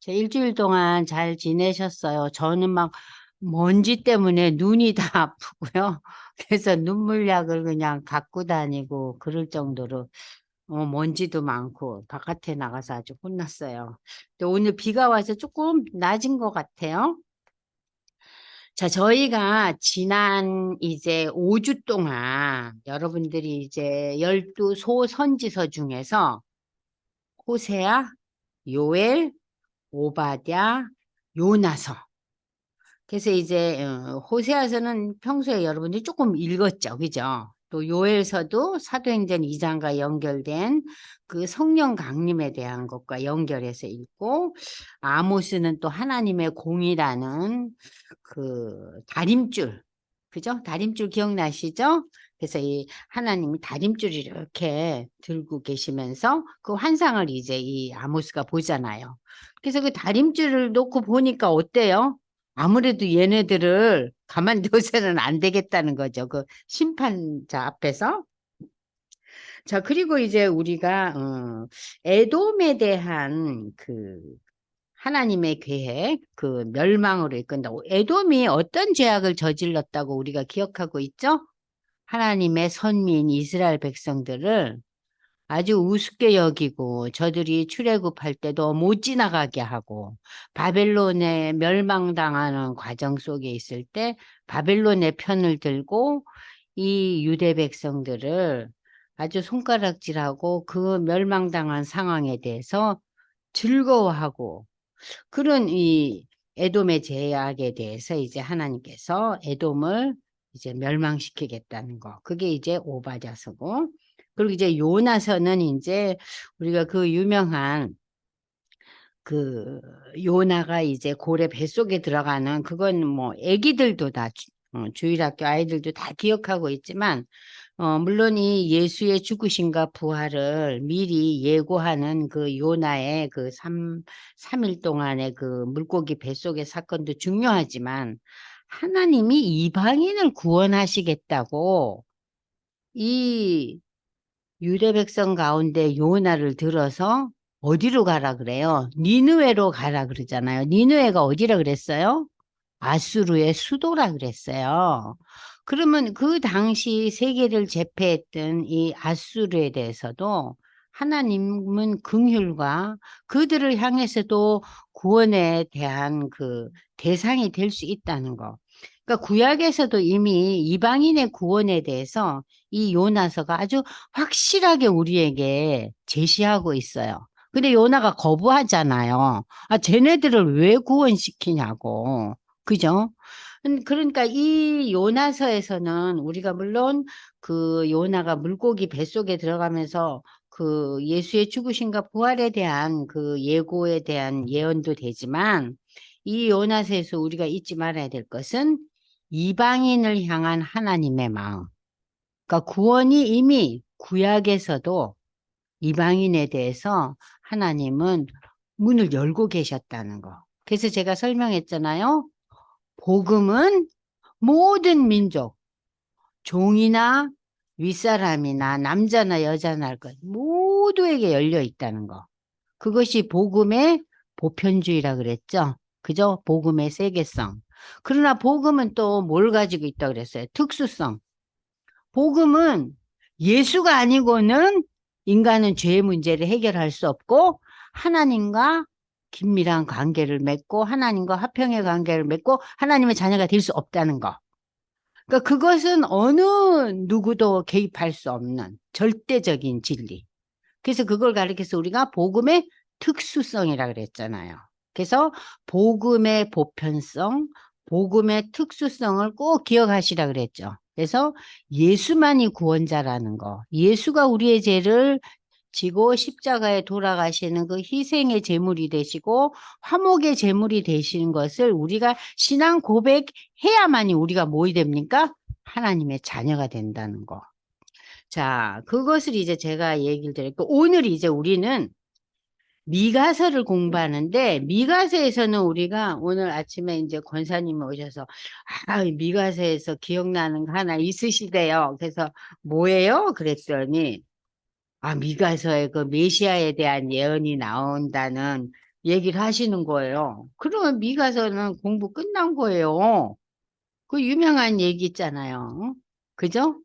저 일주일 동안 잘 지내셨어요? 저는 막 먼지 때문에 눈이 다 아프고요. 그래서 눈물약을 그냥 갖고 다니고 그럴 정도로 먼지도 많고 바깥에 나가서 아주 혼났어요. 또 오늘 비가 와서 조금 낮은 것 같아요. 자, 저희가 지난 이제 5주 동안 여러분들이 이제 12소선지서 중에서 호세아, 요엘, 오바댜, 요나서. 그래서 이제 호세아서는 평소에 여러분들이 조금 읽었죠. 그죠? 또 요엘서도 사도행전 2장과 연결된 그 성령 강림에 대한 것과 연결해서 읽고, 아모스는 또 하나님의 공이라는 그 다림줄, 그죠? 다림줄 기억나시죠? 그래서 이 하나님이 다림줄 이렇게 들고 계시면서 그 환상을 이제 이 아모스가 보잖아요. 그래서 그 다림줄을 놓고 보니까 어때요? 아무래도 얘네들을 가만둬서는 안 되겠다는 거죠. 그 심판자 앞에서. 자, 그리고 이제 우리가, 에돔에 대한 그 하나님의 계획, 그 멸망으로 이끈다고. 에돔이 어떤 죄악을 저질렀다고 우리가 기억하고 있죠? 하나님의 선민 이스라엘 백성들을 아주 우습게 여기고 저들이 출애굽할 때도 못 지나가게 하고 바벨론에 멸망당하는 과정 속에 있을 때 바벨론의 편을 들고 이 유대 백성들을 아주 손가락질하고 그 멸망당한 상황에 대해서 즐거워하고 그런 이 에돔의 제약에 대해서 이제 하나님께서 에돔을 이제 멸망시키겠다는 거. 그게 이제 오바댜서고. 그리고 이제 요나서는 이제 우리가 그 유명한 그 요나가 이제 고래 뱃속에 들어가는 그건 뭐 애기들도 다 주일학교 아이들도 다 기억하고 있지만 물론 이 예수의 죽으심과 부활을 미리 예고하는 그 요나의 그 삼일 동안의 그 물고기 뱃속의 사건도 중요하지만 하나님이 이방인을 구원하시겠다고 이 유대 백성 가운데 요나를 들어서 어디로 가라 그래요? 니느웨로 가라 그러잖아요. 니느웨가 어디라 그랬어요? 아수르의 수도라 그랬어요. 그러면 그 당시 세계를 제패했던 이 아수르에 대해서도 하나님은 긍휼과 그들을 향해서도 구원에 대한 그 대상이 될 수 있다는 거. 그러니까 구약에서도 이미 이방인의 구원에 대해서 이 요나서가 아주 확실하게 우리에게 제시하고 있어요. 근데 요나가 거부하잖아요. 아, 쟤네들을 왜 구원시키냐고. 그죠? 그러니까 이 요나서에서는 우리가 물론 그 요나가 물고기 뱃속에 들어가면서 그 예수의 죽으심과 부활에 대한 그 예고에 대한 예언도 되지만 이 요나서에서 우리가 잊지 말아야 될 것은 이방인을 향한 하나님의 마음. 그러니까 구원이 이미 구약에서도 이방인에 대해서 하나님은 문을 열고 계셨다는 거. 그래서 제가 설명했잖아요. 복음은 모든 민족, 종이나 윗사람이나 남자나 여자나 할 것, 모두에게 열려 있다는 거. 그것이 복음의 보편주의라 그랬죠. 그죠? 복음의 세계성. 그러나 복음은 또 뭘 가지고 있다 그랬어요? 특수성. 복음은 예수가 아니고는 인간은 죄의 문제를 해결할 수 없고 하나님과 긴밀한 관계를 맺고 하나님과 화평의 관계를 맺고 하나님의 자녀가 될 수 없다는 거. 그러니까 그것은 어느 누구도 개입할 수 없는 절대적인 진리. 그래서 그걸 가리켜서 우리가 복음의 특수성이라 그랬잖아요. 그래서 복음의 보편성, 복음의 특수성을 꼭 기억하시라 그랬죠. 그래서 예수만이 구원자라는 거. 예수가 우리의 죄를 지고 십자가에 돌아가시는 그 희생의 제물이 되시고 화목의 제물이 되시는 것을 우리가 신앙 고백해야만이 우리가 뭐이 됩니까? 하나님의 자녀가 된다는 거. 자, 그것을 이제 제가 얘기를 드렸고, 오늘 이제 우리는 미가서를 공부하는데, 미가서에서는 우리가 오늘 아침에 이제 권사님이 오셔서, 아, 미가서에서 기억나는 거 하나 있으시대요. 그래서 뭐예요? 그랬더니, 아, 미가서에 그 메시아에 대한 예언이 나온다는 얘기를 하시는 거예요. 그러면 미가서는 공부 끝난 거예요. 그 유명한 얘기 있잖아요. 그죠?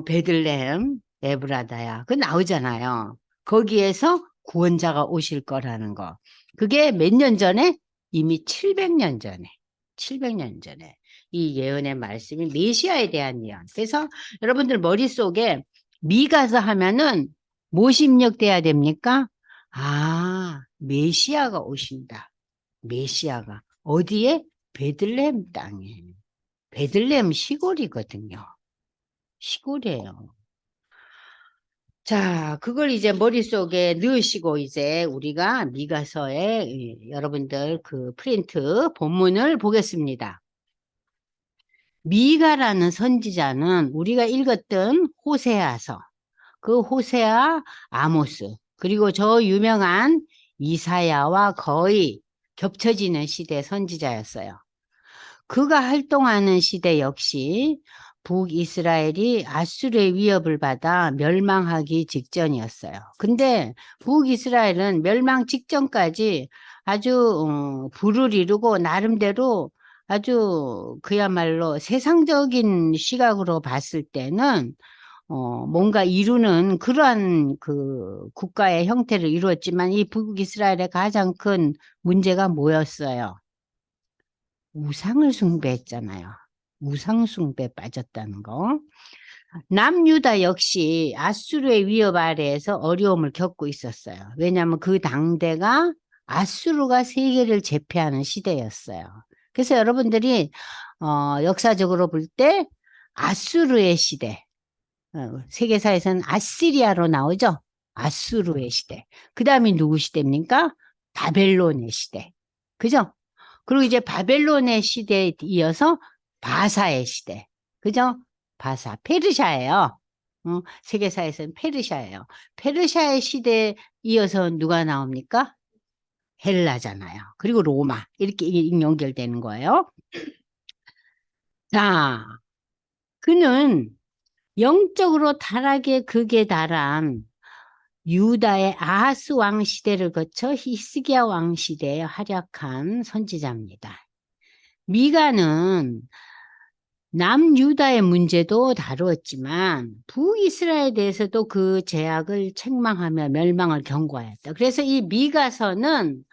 베들레헴, 에브라다야. 그 나오잖아요. 거기에서 구원자가 오실 거라는 거. 그게 몇 년 전에? 이미 700년 전에. 700년 전에. 이 예언의 말씀이 메시아에 대한 예언. 그래서 여러분들 머릿속에 미가서 하면은 뭐 입력돼야 됩니까? 아, 메시아가 오신다. 메시아가. 어디에? 베들레헴 땅에. 베들레헴 시골이거든요. 시골이에요. 자, 그걸 이제 머릿속에 넣으시고 이제 우리가 미가서에 여러분들 그 프린트 본문을 보겠습니다. 미가라는 선지자는 우리가 읽었던 호세아서, 그 호세아, 아모스, 그리고 저 유명한 이사야와 거의 겹쳐지는 시대 선지자였어요. 그가 활동하는 시대 역시 북이스라엘이 아수르의 위협을 받아 멸망하기 직전이었어요. 근데 북이스라엘은 멸망 직전까지 아주 부를 이루고 나름대로 아주 그야말로 세상적인 시각으로 봤을 때는 뭔가 이루는 그러한 그 국가의 형태를 이루었지만 이 북이스라엘의 가장 큰 문제가 뭐였어요? 우상을 숭배했잖아요. 우상 숭배에 빠졌다는 거. 남유다 역시 아수르의 위협 아래에서 어려움을 겪고 있었어요. 왜냐하면 그 당대가 아수르가 세계를 제패하는 시대였어요. 그래서 여러분들이 역사적으로 볼 때 아수르의 시대, 세계사에서는 아시리아로 나오죠. 아수르의 시대. 그 다음이 누구 시대입니까? 바벨론의 시대. 그죠? 그리고 이제 바벨론의 시대에 이어서 바사의 시대. 그죠? 바사. 페르시아예요. 세계사에서는 페르시아예요. 페르시아의 시대에 이어서 누가 나옵니까? 헬라잖아요. 그리고 로마. 이렇게 연결되는 거예요. 자, 그는 영적으로 타락의 극에 달한 유다의 아하스 왕 시대를 거쳐 히스기야 왕 시대에 활약한 선지자입니다. 미가는 남유다의 문제도 다루었지만 북이스라엘에 대해서도 그 제약을 책망하며 멸망을 경고하였다. 그래서 이 미가서는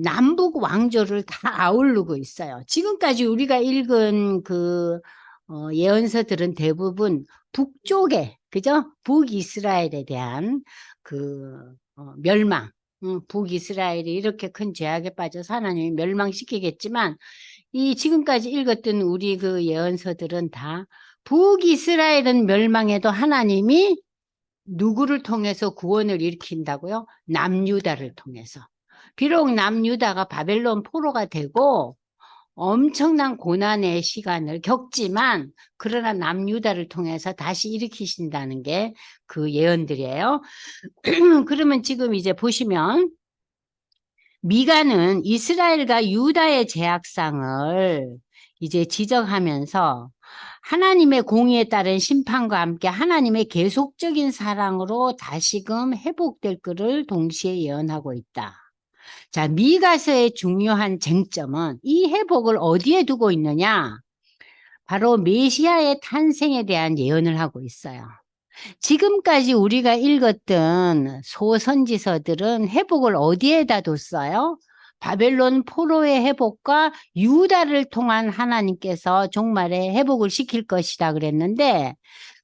남북 왕조를 다 아우르고 있어요. 지금까지 우리가 읽은 그 예언서들은 대부분 북쪽에, 그죠? 북이스라엘에 대한 그 멸망, 북이스라엘이 이렇게 큰 죄악에 빠져서 하나님이 멸망시키겠지만 이 지금까지 읽었던 우리 그 예언서들은 다 북이스라엘은 멸망해도 하나님이 누구를 통해서 구원을 일으킨다고요? 남유다를 통해서. 비록 남유다가 바벨론 포로가 되고 엄청난 고난의 시간을 겪지만 그러나 남유다를 통해서 다시 일으키신다는 게 그 예언들이에요. 그러면 지금 이제 보시면 미가는 이스라엘과 유다의 죄악상을 이제 지적하면서 하나님의 공의에 따른 심판과 함께 하나님의 계속적인 사랑으로 다시금 회복될 것을 동시에 예언하고 있다. 자, 미가서의 중요한 쟁점은 이 회복을 어디에 두고 있느냐? 바로 메시아의 탄생에 대한 예언을 하고 있어요. 지금까지 우리가 읽었던 소선지서들은 회복을 어디에다 뒀어요? 바벨론 포로의 회복과 유다를 통한 하나님께서 종말에 회복을 시킬 것이다 그랬는데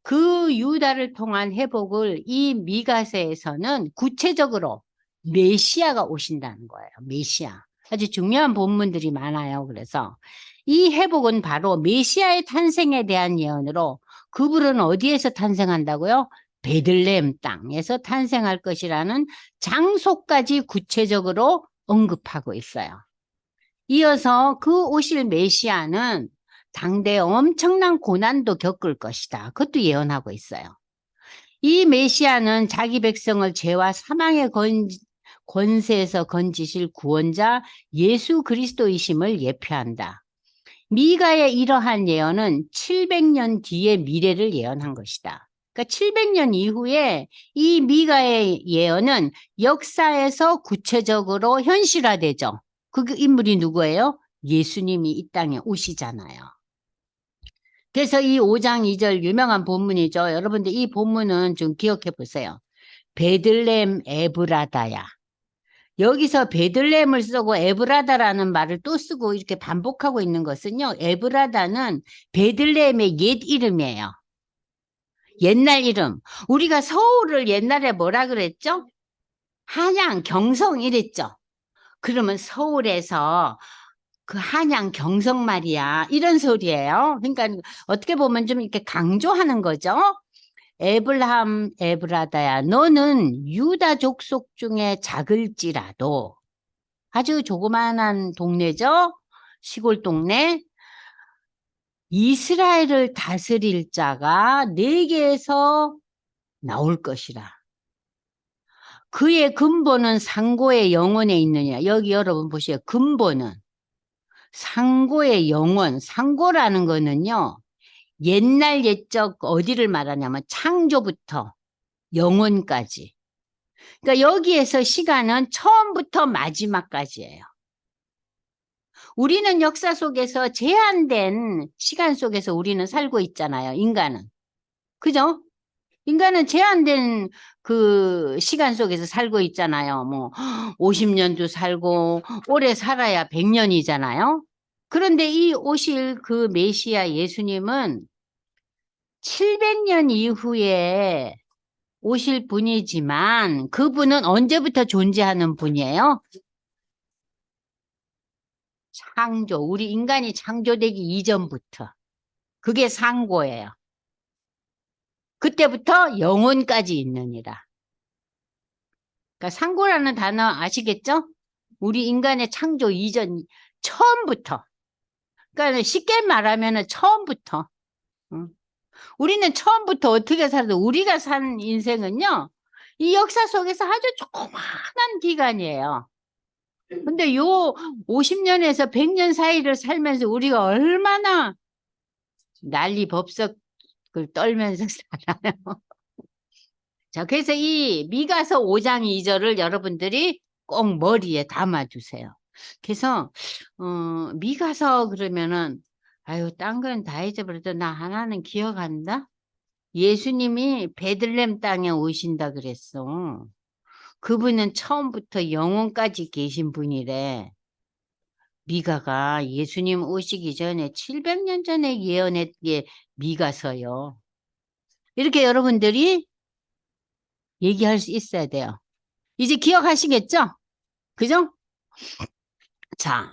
그 유다를 통한 회복을 이 미가서에서는 구체적으로 메시아가 오신다는 거예요. 메시아. 아주 중요한 본문들이 많아요. 그래서 이 회복은 바로 메시아의 탄생에 대한 예언으로 그분은 어디에서 탄생한다고요? 베들레헴 땅에서 탄생할 것이라는 장소까지 구체적으로 언급하고 있어요. 이어서 그 오실 메시아는 당대 엄청난 고난도 겪을 것이다. 그것도 예언하고 있어요. 이 메시아는 자기 백성을 죄와 사망의 권세에서 건지실 구원자 예수 그리스도이심을 예표한다. 미가의 이러한 예언은 700년 뒤의 미래를 예언한 것이다. 그러니까 700년 이후에 이 미가의 예언은 역사에서 구체적으로 현실화되죠. 그 인물이 누구예요? 예수님이 이 땅에 오시잖아요. 그래서 이 5장 2절 유명한 본문이죠. 여러분들 이 본문은 좀 기억해 보세요. 베들레헴 에브라다야. 여기서 베들레헴을 쓰고 에브라다라는 말을 또 쓰고 이렇게 반복하고 있는 것은요. 에브라다는 베들레헴의 옛 이름이에요. 옛날 이름. 우리가 서울을 옛날에 뭐라 그랬죠? 한양, 경성 이랬죠. 그러면 서울에서 그 한양, 경성 말이야. 이런 소리예요. 그러니까 어떻게 보면 좀 이렇게 강조하는 거죠. 에블람 에브라다야, 너는 유다 족속 중에 작을지라도 아주 조그만한 동네죠. 시골 동네. 이스라엘을 다스릴 자가 네게에서 나올 것이라. 그의 근본은 상고의 영혼에 있느냐. 여기 여러분 보세요. 근본은 상고의 영혼. 상고라는 거는요. 옛날 옛적 어디를 말하냐면 창조부터 영혼까지. 그러니까 여기에서 시간은 처음부터 마지막까지예요. 우리는 역사 속에서 제한된 시간 속에서 우리는 살고 있잖아요. 인간은. 그죠? 인간은 제한된 그 시간 속에서 살고 있잖아요. 뭐 50년도 살고 오래 살아야 100년이잖아요. 그런데 이 오실 그 메시아 예수님은 700년 이후에 오실 분이지만 그분은 언제부터 존재하는 분이에요? 창조. 우리 인간이 창조되기 이전부터. 그게 상고예요. 그때부터 영혼까지 있느니라. 그러니까 상고라는 단어 아시겠죠? 우리 인간의 창조 이전 처음부터. 그러니까 쉽게 말하면 처음부터. 응. 우리는 처음부터 어떻게 살아도 우리가 산 인생은요. 이 역사 속에서 아주 조그마한 기간이에요. 근데 요 50년에서 100년 사이를 살면서 우리가 얼마나 난리 법석을 떨면서 살아요. 자, 그래서 이 미가서 5장 2절을 여러분들이 꼭 머리에 담아두세요. 그래서 미가서 그러면은 아유, 딴 건 다 잊어버려도 나 하나는 기억한다. 예수님이 베들렘 땅에 오신다 그랬어. 그분은 처음부터 영혼까지 계신 분이래. 미가가 예수님 오시기 전에 700년 전에 예언했 게 미가서요. 이렇게 여러분들이 얘기할 수 있어야 돼요. 이제 기억하시겠죠? 그죠? 자,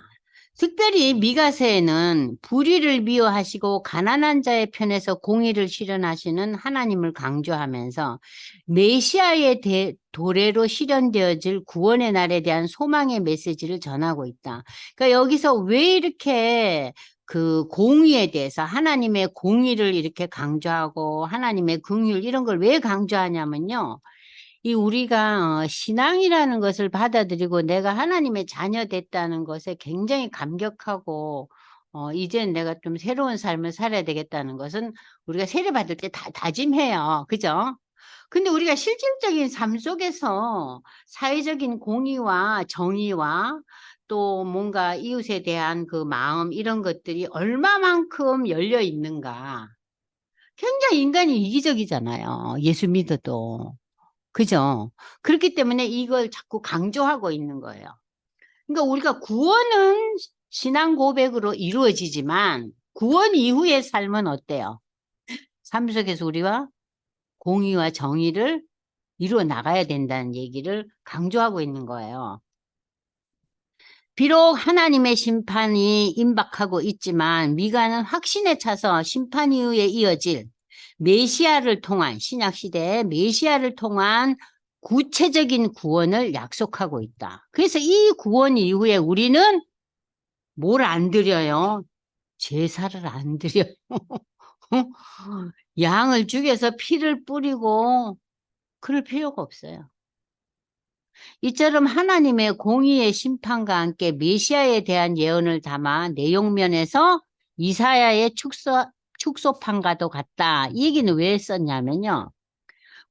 특별히 미가서에는 불의를 미워하시고 가난한 자의 편에서 공의를 실현하시는 하나님을 강조하면서 메시아의 도래로 실현되어질 구원의 날에 대한 소망의 메시지를 전하고 있다. 그러니까 여기서 왜 이렇게 그 공의에 대해서 하나님의 공의를 이렇게 강조하고 하나님의 긍휼 이런 걸 왜 강조하냐면요. 이 우리가 신앙이라는 것을 받아들이고 내가 하나님의 자녀 됐다는 것에 굉장히 감격하고 이젠 내가 좀 새로운 삶을 살아야 되겠다는 것은 우리가 세례받을 때 다 다짐해요. 그죠? 근데 우리가 실질적인 삶 속에서 사회적인 공의와 정의와 또 뭔가 이웃에 대한 그 마음 이런 것들이 얼마만큼 열려 있는가. 굉장히 인간이 이기적이잖아요. 예수 믿어도. 그죠? 그렇기 때문에 이걸 자꾸 강조하고 있는 거예요. 그러니까 우리가 구원은 신앙 고백으로 이루어지지만 구원 이후의 삶은 어때요? 삶 속에서 우리가 공의와 정의를 이루어 나가야 된다는 얘기를 강조하고 있는 거예요. 비록 하나님의 심판이 임박하고 있지만 미가는 확신에 차서 심판 이후에 이어질 메시아를 통한 신약시대의 메시아를 통한 구체적인 구원을 약속하고 있다. 그래서 이 구원 이후에 우리는 뭘 안 드려요? 제사를 안 드려요. 양을 죽여서 피를 뿌리고 그럴 필요가 없어요. 이처럼 하나님의 공의의 심판과 함께 메시아에 대한 예언을 담아 내용면에서 이사야의 축소판과도 같다. 이 얘기는 왜 썼냐면요.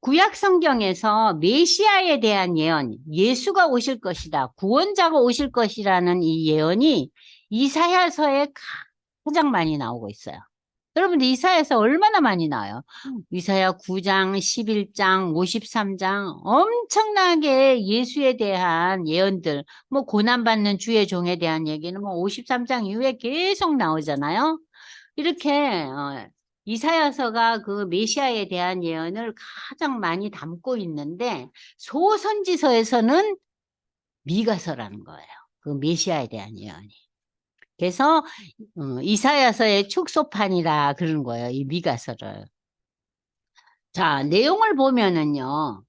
구약 성경에서 메시아에 대한 예언, 예수가 오실 것이다, 구원자가 오실 것이라는 이 예언이 이사야서에 가장 많이 나오고 있어요. 여러분들 이사야서 얼마나 많이 나와요? 이사야 9장, 11장, 53장 엄청나게 예수에 대한 예언들, 뭐 고난받는 주의 종에 대한 얘기는 뭐 53장 이후에 계속 나오잖아요. 이렇게 이사야서가 그 메시아에 대한 예언을 가장 많이 담고 있는데 소선지서에서는 미가서라는 거예요. 그 메시아에 대한 예언이. 그래서 이사야서의 축소판이라 그러는 거예요. 이 미가서를. 자, 내용을 보면은요.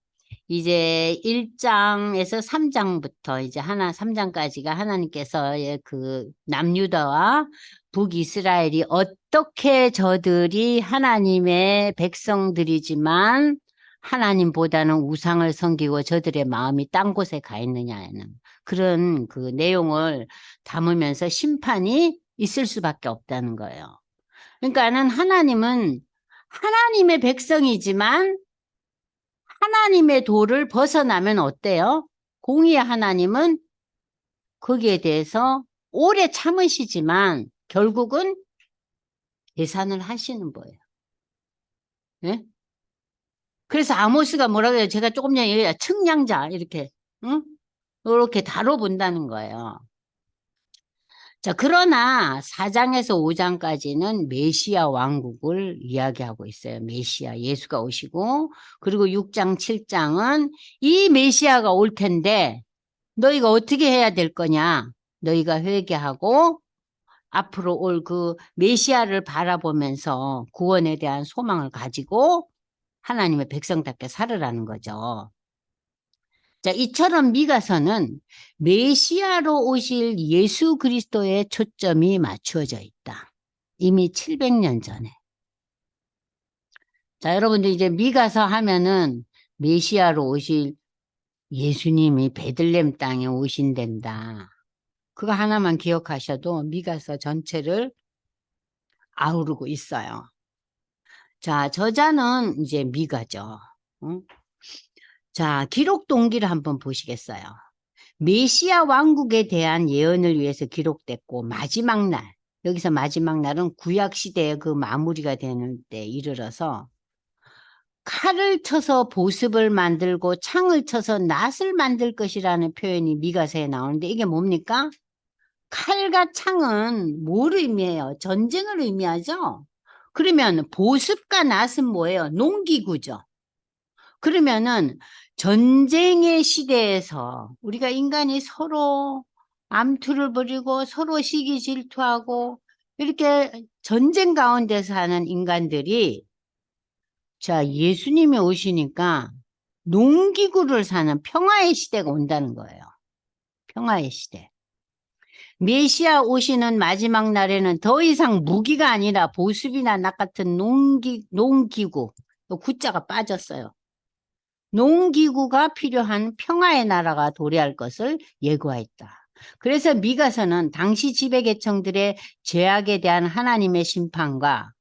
이제 1장에서 3장부터 이제 3장까지가 하나님께서의 그 남유다와 북이스라엘이 어떻게 저들이 하나님의 백성들이지만 하나님보다는 우상을 섬기고 저들의 마음이 딴 곳에 가 있느냐는 그런 그 내용을 담으면서 심판이 있을 수밖에 없다는 거예요. 그러니까는 하나님은 하나님의 백성이지만 하나님의 도를 벗어나면 어때요? 공의의 하나님은 거기에 대해서 오래 참으시지만 결국은 계산을 하시는 거예요. 네? 그래서 아모스가 뭐라고 해요? 제가 조금 전에 얘기했 측량자 이렇게 응? 이렇게 다뤄본다는 거예요. 자, 그러나 4장에서 5장까지는 메시아 왕국을 이야기하고 있어요. 메시아, 예수가 오시고, 그리고 6장, 7장은 이 메시아가 올 텐데, 너희가 어떻게 해야 될 거냐? 너희가 회개하고, 앞으로 올 그 메시아를 바라보면서 구원에 대한 소망을 가지고 하나님의 백성답게 살으라는 거죠. 자, 이처럼 미가서는 메시아로 오실 예수 그리스도의 초점이 맞추어져 있다. 이미 700년 전에. 자, 여러분들 이제 미가서 하면은 메시아로 오실 예수님이 베들렘 땅에 오신댄다. 그거 하나만 기억하셔도 미가서 전체를 아우르고 있어요. 자, 저자는 이제 미가죠. 응? 자, 기록 동기를 한번 보시겠어요? 메시아 왕국에 대한 예언을 위해서 기록됐고 마지막 날, 여기서 마지막 날은 구약 시대의 그 마무리가 되는 때 이르러서 칼을 쳐서 보습을 만들고 창을 쳐서 낫을 만들 것이라는 표현이 미가서에 나오는데 이게 뭡니까? 칼과 창은 뭘 의미해요? 전쟁을 의미하죠? 그러면 보습과 낫은 뭐예요? 농기구죠. 그러면은 전쟁의 시대에서 우리가 인간이 서로 암투를 벌이고 서로 시기 질투하고 이렇게 전쟁 가운데 사는 인간들이 자, 예수님이 오시니까 농기구를 사는 평화의 시대가 온다는 거예요. 평화의 시대. 메시아 오시는 마지막 날에는 더 이상 무기가 아니라 보습이나 낫 같은 농기구, 구자가 빠졌어요. 농기구가 필요한 평화의 나라가 도래할 것을 예고하였다. 그래서 미가서는 당시 지배계층들의 죄악에 대한 하나님의 심판과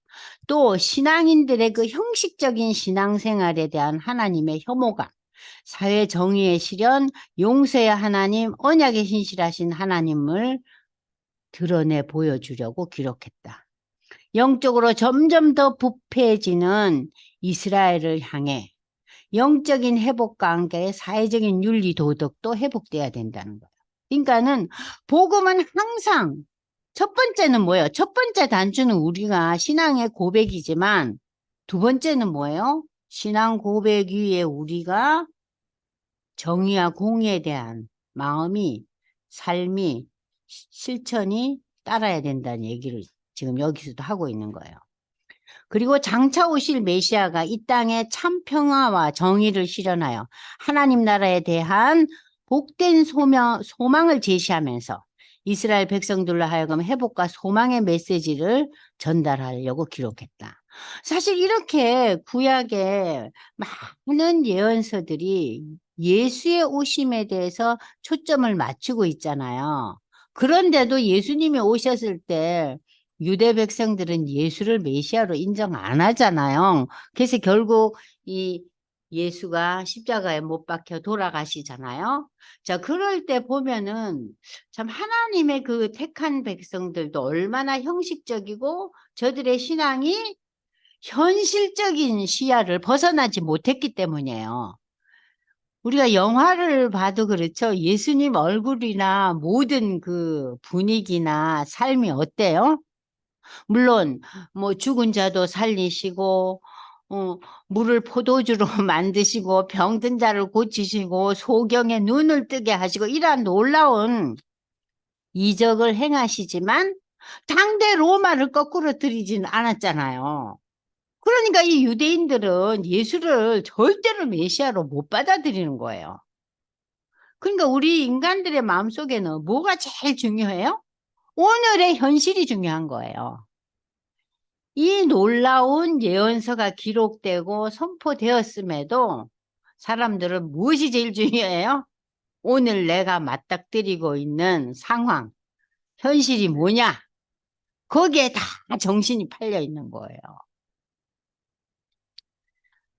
또 신앙인들의 그 형식적인 신앙생활에 대한 하나님의 혐오감, 사회 정의의 실현, 용서의 하나님, 언약에 신실하신 하나님을 드러내 보여주려고 기록했다. 영적으로 점점 더 부패해지는 이스라엘을 향해 영적인 회복과 함께 사회적인 윤리 도덕도 회복돼야 된다는 거예요. 그러니까는 복음은 항상 첫 번째는 뭐예요? 첫 번째 단추는 우리가 신앙의 고백이지만 두 번째는 뭐예요? 신앙 고백 위에 우리가 정의와 공의에 대한 마음이 삶이 실천이 따라야 된다는 얘기를 지금 여기서도 하고 있는 거예요. 그리고 장차 오실 메시아가 이 땅에 참 평화와 정의를 실현하여 하나님 나라에 대한 복된 소망을 제시하면서 이스라엘 백성들로 하여금 회복과 소망의 메시지를 전달하려고 기록했다. 사실 이렇게 구약에 많은 예언서들이 예수의 오심에 대해서 초점을 맞추고 있잖아요. 그런데도 예수님이 오셨을 때 유대 백성들은 예수를 메시아로 인정 안 하잖아요. 그래서 결국 이 예수가 십자가에 못 박혀 돌아가시잖아요. 자, 그럴 때 보면은 참 하나님의 그 택한 백성들도 얼마나 형식적이고 저들의 신앙이 현실적인 시야를 벗어나지 못했기 때문이에요. 우리가 영화를 봐도 그렇죠. 예수님 얼굴이나 모든 그 분위기나 삶이 어때요? 물론 뭐 죽은 자도 살리시고 물을 포도주로 만드시고 병든 자를 고치시고 소경의 눈을 뜨게 하시고 이러한 놀라운 이적을 행하시지만 당대 로마를 거꾸로 들이진 않았잖아요. 그러니까 이 유대인들은 예수를 절대로 메시아로 못 받아들이는 거예요. 그러니까 우리 인간들의 마음속에는 뭐가 제일 중요해요? 오늘의 현실이 중요한 거예요. 이 놀라운 예언서가 기록되고 선포되었음에도 사람들은 무엇이 제일 중요해요? 오늘 내가 맞닥뜨리고 있는 상황, 현실이 뭐냐? 거기에 다 정신이 팔려 있는 거예요.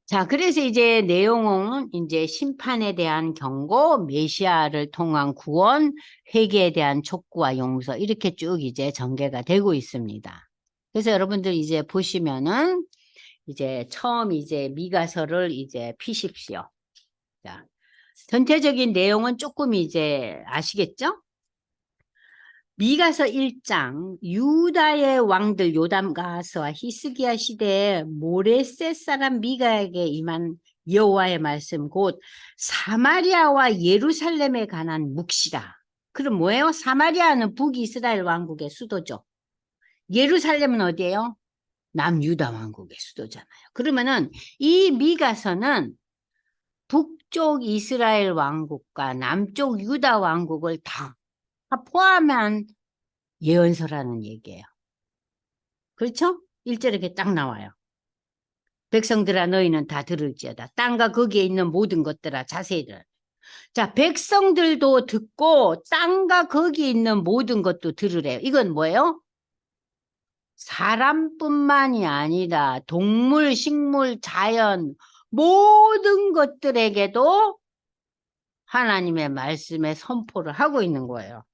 자, 그래서 이제 내용은 이제 심판에 대한 경고, 메시아를 통한 구원, 회개에 대한 촉구와 용서 이렇게 쭉 이제 전개가 되고 있습니다. 그래서 여러분들 이제 보시면은 이제 처음 이제 미가서를 이제 피십시오. 자, 전체적인 내용은 조금 이제 아시겠죠? 미가서 1장 유다의 왕들 요담가스와 히스기야 시대에 모레셋 사람 미가에게 임한 여호와의 말씀 곧 사마리아와 예루살렘에 관한 묵시라. 그럼 뭐예요? 사마리아는 북이스라엘 왕국의 수도죠. 예루살렘은 어디예요? 남유다 왕국의 수도잖아요. 그러면은 이 미가서는 북쪽 이스라엘 왕국과 남쪽 유다 왕국을 다 포함한 예언서라는 얘기예요. 그렇죠? 1절에 이렇게 딱 나와요. 백성들아 너희는 다 들을지어다. 땅과 거기에 있는 모든 것들아 자세히 들어. 자, 백성들도 듣고 땅과 거기에 있는 모든 것도 들으래요. 이건 뭐예요? 사람뿐만이 아니라 동물, 식물, 자연 모든 것들에게도 하나님의 말씀에 선포를 하고 있는 거예요.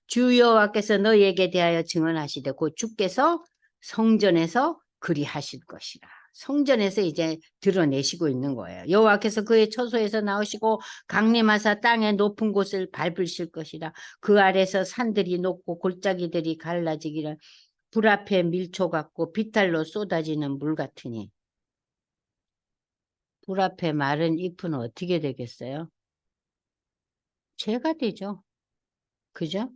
주 여호와께서 너희에게 대하여 증언하시되 곧 주께서 성전에서 그리하실 것이라. 성전에서 이제 드러내시고 있는 거예요. 여호와께서 그의 처소에서 나오시고 강림하사 땅의 높은 곳을 밟으실 것이라. 그 아래서 산들이 높고 골짜기들이 갈라지기를 불 앞에 밀초 같고 비탈로 쏟아지는 물 같으니. 불 앞에 마른 잎은 어떻게 되겠어요? 죄가 되죠. 그죠?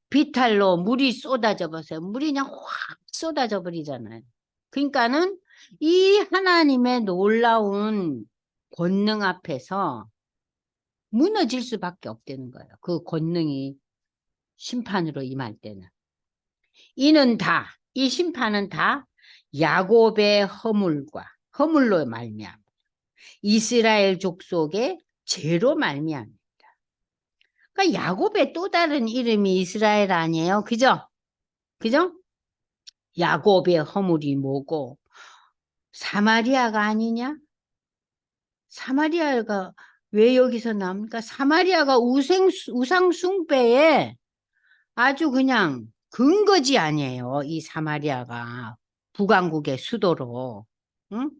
비탈로 물이 쏟아져 버려요. 물이 그냥 확 쏟아져 버리잖아요. 그러니까는 이 하나님의 놀라운 권능 앞에서 무너질 수밖에 없다는 거예요. 그 권능이 심판으로 임할 때는. 이는 다, 이 심판은 다 야곱의 허물로 말미암아 이스라엘 족속의 죄로 말미암아. 그러니까 야곱의 또 다른 이름이 이스라엘 아니에요? 그죠? 그죠? 야곱의 허물이 뭐고 사마리아가 아니냐? 사마리아가 왜 여기서 나옵니까? 사마리아가 우상 숭배에 아주 그냥 근거지 아니에요. 이 사마리아가 북왕국의 수도로. 응?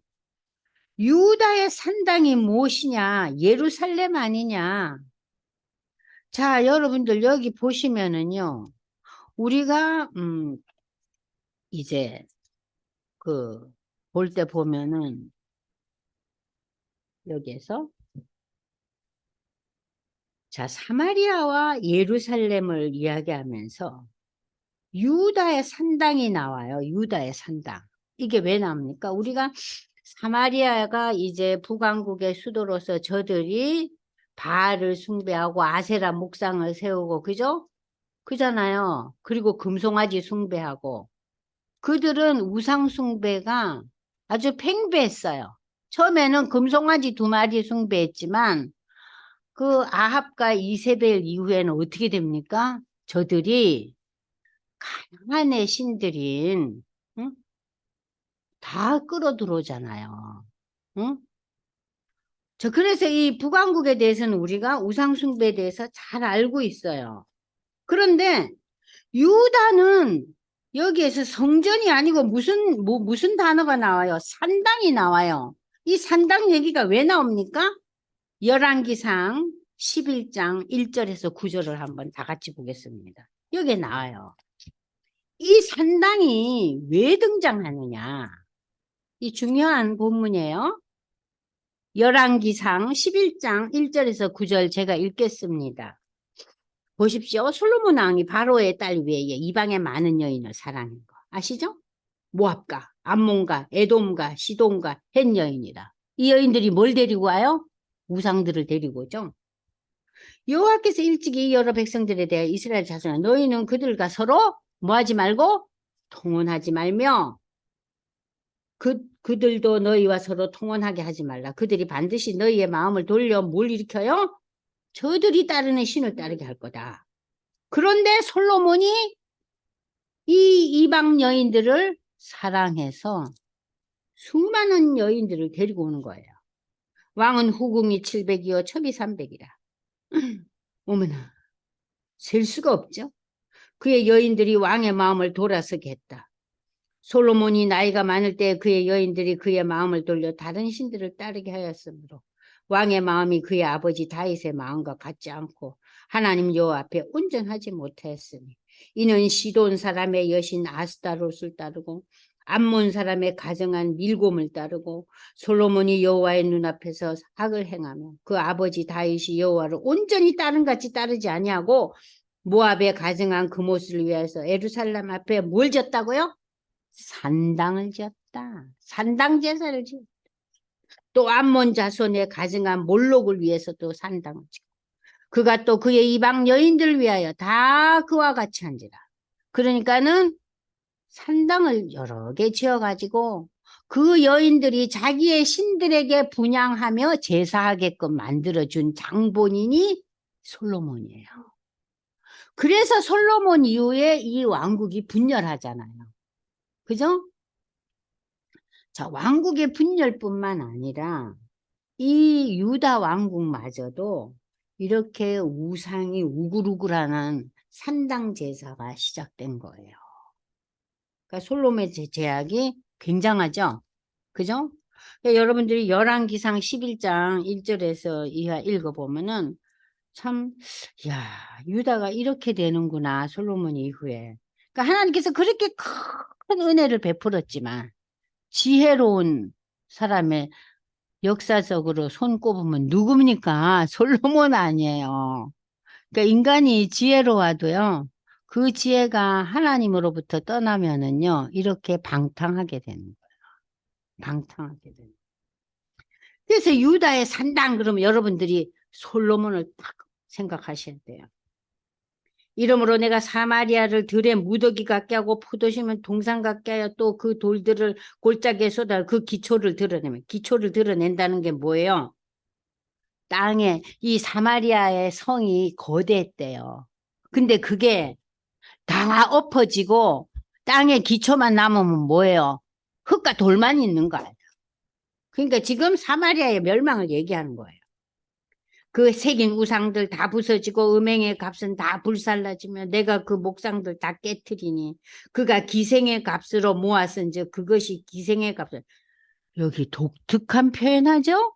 유다의 산당이 무엇이냐? 예루살렘 아니냐? 자, 여러분들 여기 보시면은요. 우리가 이제 그 볼 때 보면은 여기에서 자, 사마리아와 예루살렘을 이야기하면서 유다의 산당이 나와요. 유다의 산당. 이게 왜 나옵니까? 우리가 사마리아가 이제 북왕국의 수도로서 저들이 바알을 숭배하고 아세라 목상을 세우고 그죠? 그잖아요. 그리고 금송아지 숭배하고 그들은 우상 숭배가 아주 팽배했어요. 처음에는 금송아지 2마리 숭배했지만 그 아합과 이세벨 이후에는 어떻게 됩니까? 저들이 가난의 신들인, 응? 다 끌어들어오잖아요. 응? 그래서 이 북왕국에 대해서는 우리가 우상숭배에 대해서 잘 알고 있어요. 그런데 유다는 여기에서 성전이 아니고 무슨 단어가 나와요? 산당이 나와요. 이 산당 얘기가 왜 나옵니까? 열왕기상 11장 1절에서 9절을 한번 다 같이 보겠습니다. 여기에 나와요. 이 산당이 왜 등장하느냐? 이 중요한 본문이에요. 열왕기상 11장 1절에서 9절 제가 읽겠습니다. 보십시오. 솔로몬 왕이 바로의 딸 외에 이방의 많은 여인을 사랑한 거 아시죠? 모압과 암몬과 에돔과 시돈과 헷 여인이라. 이 여인들이 뭘 데리고 와요? 우상들을 데리고 오죠. 여호와께서 일찍이 여러 백성들에 대해 이스라엘 자손아 너희는 그들과 서로 뭐하지 말고 통혼하지 말며 그들도 너희와 서로 통혼하게 하지 말라. 그들이 반드시 너희의 마음을 돌려 뭘 일으켜요? 저들이 따르는 신을 따르게 할 거다. 그런데 솔로몬이 이 이방 여인들을 사랑해서 수많은 여인들을 데리고 오는 거예요. 왕은 후궁이 700이요 첩이 300이라. 어머나 셀 수가 없죠. 그의 여인들이 왕의 마음을 돌아서게 했다. 솔로몬이 나이가 많을 때 그의 여인들이 그의 마음을 돌려 다른 신들을 따르게 하였으므로 왕의 마음이 그의 아버지 다윗의 마음과 같지 않고 하나님 여호와 앞에 온전하지 못하였으니 이는 시돈 사람의 여신 아스타롯을 따르고 암몬 사람의 가정한 밀곰을 따르고 솔로몬이 여호와의 눈앞에서 악을 행하며 그 아버지 다윗이 여호와를 온전히 따른 같이 따르지 아니하고 모압에 가정한 그못을 위해서 예루살렘 앞에 뭘 졌다고요? 산당을 지었다. 산당 제사를 지었다. 또 암몬 자손의 가증한 몰록을 위해서 또 산당을 지었다. 그가 또 그의 이방 여인들을 위하여 다 그와 같이 한지라. 그러니까는 산당을 여러 개 지어가지고 그 여인들이 자기의 신들에게 분양하며 제사하게끔 만들어준 장본인이 솔로몬이에요. 그래서 솔로몬 이후에 이 왕국이 분열하잖아요. 그죠? 자, 왕국의 분열뿐만 아니라 이 유다 왕국마저도 이렇게 우상이 우글우글하는 산당 제사가 시작된 거예요. 그러니까 솔로몬의 제약이 굉장하죠. 그죠? 그러니까 여러분들이 열왕기상 11장 1절에서 이하 읽어보면은 참, 야, 유다가 이렇게 되는구나, 솔로몬 이후에. 그러니까 하나님께서 그렇게 큰 은혜를 베풀었지만 지혜로운 사람의 역사적으로 손 꼽으면 누굽니까? 솔로몬 아니에요. 그러니까 인간이 지혜로워도요, 그 지혜가 하나님으로부터 떠나면은요, 이렇게 방탕하게 되는 거예요. 방탕하게 되는 거예요. 그래서 유다의 산당, 그러면 여러분들이 솔로몬을 딱 생각하셔야 돼요. 이러므로 내가 사마리아를 들에 무더기 같게 하고 포도심은 동산 같게 하여 또 그 돌들을 골짜기에 쏟아 그 기초를 드러내면 기초를 드러낸다는 게 뭐예요? 땅에 이 사마리아의 성이 거대했대요. 근데 그게 다 엎어지고 땅에 기초만 남으면 뭐예요? 흙과 돌만 있는 거예요. 그러니까 지금 사마리아의 멸망을 얘기하는 거예요. 그 새긴 우상들 다 부서지고 음행의 값은 다 불살라지며 내가 그 목상들 다 깨트리니 그가 기생의 값으로 모았은즉 그것이 기생의 값을 여기 독특한 표현하죠?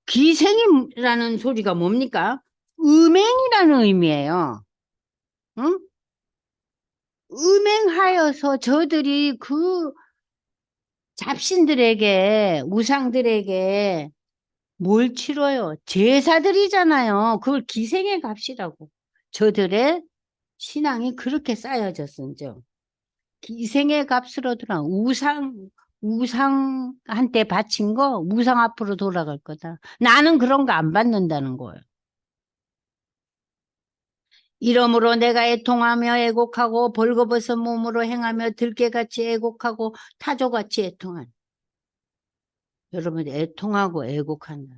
기생이라는 소리가 뭡니까? 음행이라는 의미예요. 응? 음행하여서 저들이 그 잡신들에게 우상들에게 뭘 치러요? 제사들이잖아요. 그걸 기생의 값이라고. 저들의 신앙이 그렇게 쌓여졌은죠. 기생의 값으로 돌아 우상한테 바친 거 우상 앞으로 돌아갈 거다. 나는 그런 거 안 받는다는 거예요. 이러므로 내가 애통하며 애곡하고 벌거벗은 몸으로 행하며 들깨같이 애곡하고 타조같이 애통한. 여러분 애통하고 애곡한다.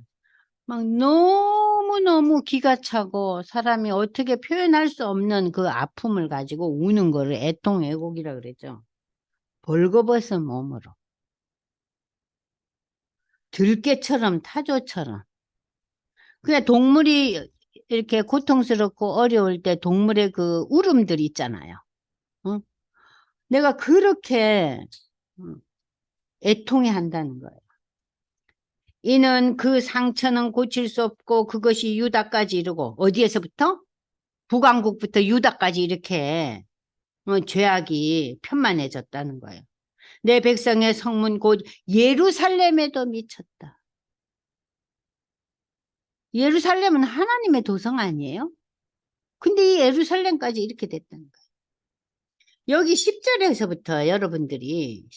막 너무너무 너무 기가 차고 사람이 어떻게 표현할 수 없는 그 아픔을 가지고 우는 거를 애통애곡이라 그랬죠. 벌거벗은 몸으로. 들깨처럼 타조처럼. 그냥 동물이 이렇게 고통스럽고 어려울 때 동물의 그 울음들 있잖아요. 어? 내가 그렇게 애통해 한다는 거예요. 이는 그 상처는 고칠 수 없고 그것이 유다까지 이르고 어디에서부터? 북왕국부터 유다까지 이렇게 죄악이 편만해졌다는 거예요. 내 백성의 성문 곧 예루살렘에도 미쳤다. 예루살렘은 하나님의 도성 아니에요? 근데 이 예루살렘까지 이렇게 됐다는 거예요. 여기 10절에서부터 여러분들이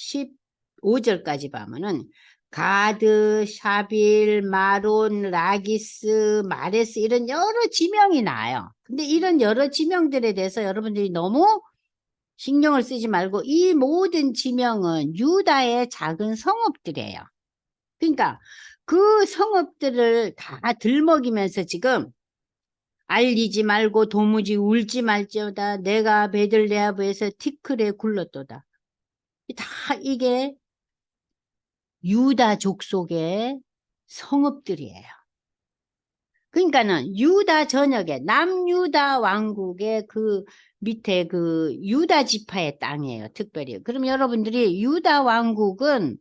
15절까지 보면은 가드, 샤빌, 마론, 라기스, 마레스 이런 여러 지명이 나요. 근데 이런 여러 지명들에 대해서 여러분들이 너무 신경을 쓰지 말고 이 모든 지명은 유다의 작은 성읍들이에요. 그러니까 그 성읍들을 다 들먹이면서 지금 알리지 말고 도무지 울지 말지어다 내가 베들레헴에서 티클에 굴렀도다. 다 이게 유다 족속의 성읍들이에요. 그러니까는 유다 전역에 남유다 왕국의 그 밑에 그 유다 지파의 땅이에요. 특별히. 그럼 여러분들이 유다 왕국은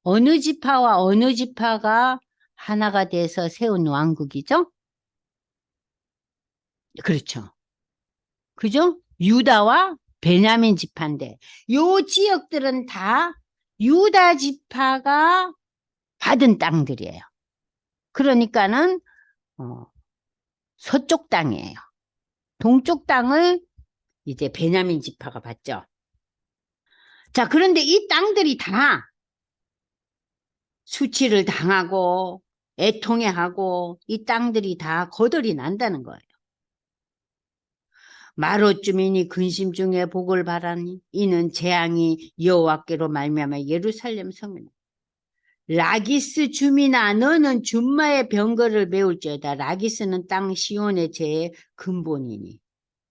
어느 지파와 어느 지파가 하나가 돼서 세운 왕국이죠? 그렇죠. 그죠? 유다와 베냐민 지파인데 요 지역들은 다 유다 지파가 받은 땅들이에요. 그러니까는 서쪽 땅이에요. 동쪽 땅을 이제 베냐민 지파가 받죠. 자, 그런데 이 땅들이 다 수치를 당하고 애통해하고 이 땅들이 다 거덜이 난다는 거예요. 마롯 주민이 근심 중에 복을 바라니 이는 재앙이 여호와께로 말미암아 예루살렘 성에 라기스 주민아 너는 준마의 병거를 메울지어다. 라기스는 땅 시온의 죄의 근본이니.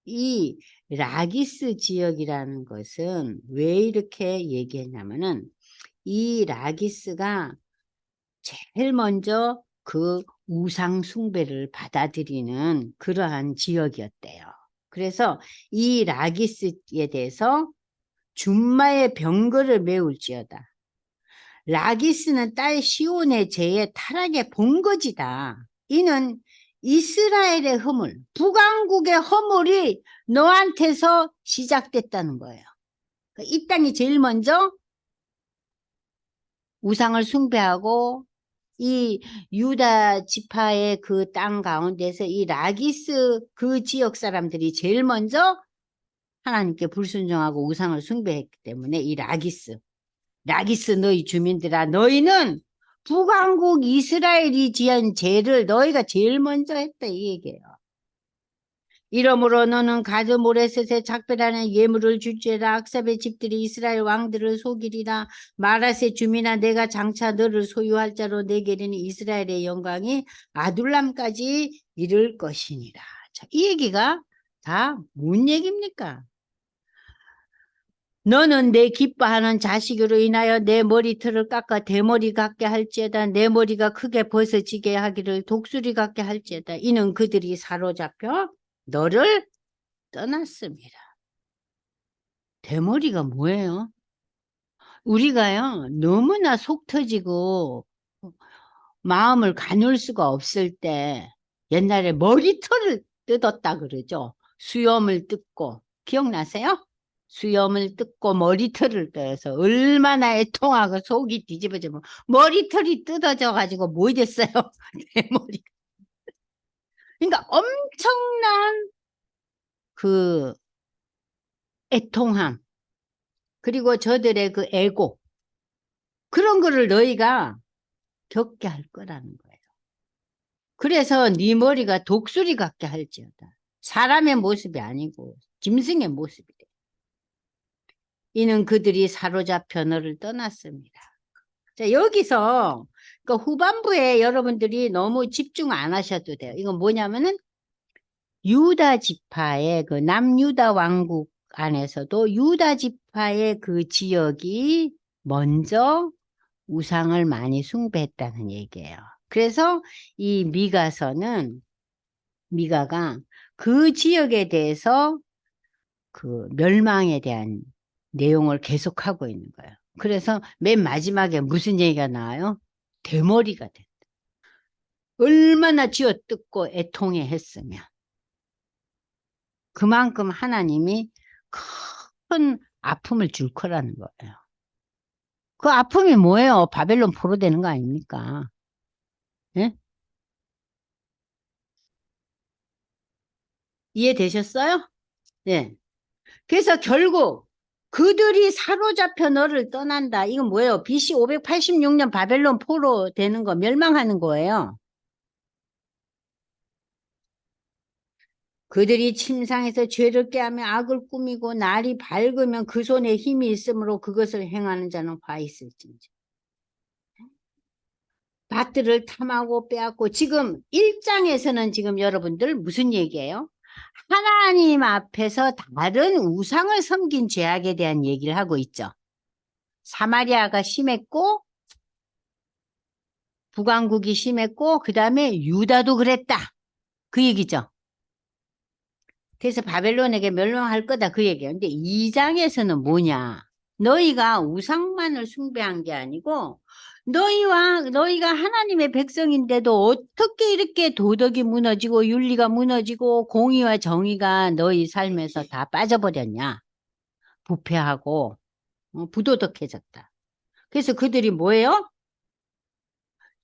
이 라기스 지역이라는 것은 왜 이렇게 얘기했냐면은 이 라기스가 제일 먼저 그 우상 숭배를 받아들이는 그러한 지역이었대요. 그래서 이 라기스에 대해서 준마의 병거를 메울지어다. 라기스는 딸 시온의 죄의 타락의 본거지다. 이는 이스라엘의 허물, 북왕국의 허물이 너한테서 시작됐다는 거예요. 이 땅이 제일 먼저 우상을 숭배하고 이 유다 지파의 그 땅 가운데서 이 라기스 그 지역 사람들이 제일 먼저 하나님께 불순종하고 우상을 숭배했기 때문에 이 라기스 너희 주민들아 너희는 북왕국 이스라엘이 지은 죄를 너희가 제일 먼저 했다 이 얘기예요. 이러므로 너는 가드 모레셋에 작별하는 예물을 줄지어다. 악삽의 집들이 이스라엘 왕들을 속이리라. 마라세 주민아 내가 장차 너를 소유할 자로 내게 이르니 이스라엘의 영광이 아둘람까지 이를 것이니라. 자, 이 얘기가 다 뭔 얘기입니까? 너는 내 기뻐하는 자식으로 인하여 내 머리털을 깎아 대머리 같게 할지어다. 내 머리가 크게 벗어지게 하기를 독수리 같게 할지어다. 이는 그들이 사로잡혀 너를 떠났습니다. 대머리가 뭐예요? 우리가요 너무나 속 터지고 마음을 가눌 수가 없을 때 옛날에 머리털을 뜯었다 그러죠. 수염을 뜯고 기억나세요? 수염을 뜯고 머리털을 떼서 얼마나 애통하고 속이 뒤집어지면 머리털이 뜯어져 가지고 뭐 됐어요? 대머리. 그러니까 엄청난 그 애통함 그리고 저들의 그 애고 그런 거를 너희가 겪게 할 거라는 거예요. 그래서 네 머리가 독수리 같게 할지어다. 사람의 모습이 아니고 짐승의 모습이래. 이는 그들이 사로잡혀 너를 떠났습니다. 자, 여기서 그러니까 후반부에 여러분들이 너무 집중 안 하셔도 돼요. 이건 뭐냐면은 유다 지파의 그 남유다 왕국 안에서도 유다 지파의 그 지역이 먼저 우상을 많이 숭배했다는 얘기예요. 그래서 이 미가가 그 지역에 대해서 그 멸망에 대한 내용을 계속하고 있는 거예요. 그래서 맨 마지막에 무슨 얘기가 나와요? 대머리가 돼. 얼마나 쥐어뜯고 애통해 했으면 그만큼 하나님이 큰 아픔을 줄 거라는 거예요. 그 아픔이 뭐예요? 바벨론 포로되는 거 아닙니까? 예? 이해되셨어요? 예. 그래서 결국 그들이 사로잡혀 너를 떠난다. 이건 뭐예요? BC 586년 바벨론 포로 되는 거 멸망하는 거예요. 그들이 침상에서 죄를 깨하며 악을 꾸미고 날이 밝으면 그 손에 힘이 있으므로 그것을 행하는 자는 화 있을진지. 밭들을 탐하고 빼앗고 지금 1장에서는 지금 여러분들 무슨 얘기예요? 하나님 앞에서 다른 우상을 섬긴 죄악에 대한 얘기를 하고 있죠. 사마리아가 심했고 북왕국이 심했고 그 다음에 유다도 그랬다. 그 얘기죠. 그래서 바벨론에게 멸망할 거다 그 얘기예요. 근데 2장에서는 뭐냐? 너희가 우상만을 숭배한 게 아니고 너희가 하나님의 백성인데도 어떻게 이렇게 도덕이 무너지고 윤리가 무너지고 공의와 정의가 너희 삶에서 다 빠져버렸냐? 부패하고 부도덕해졌다. 그래서 그들이 뭐예요?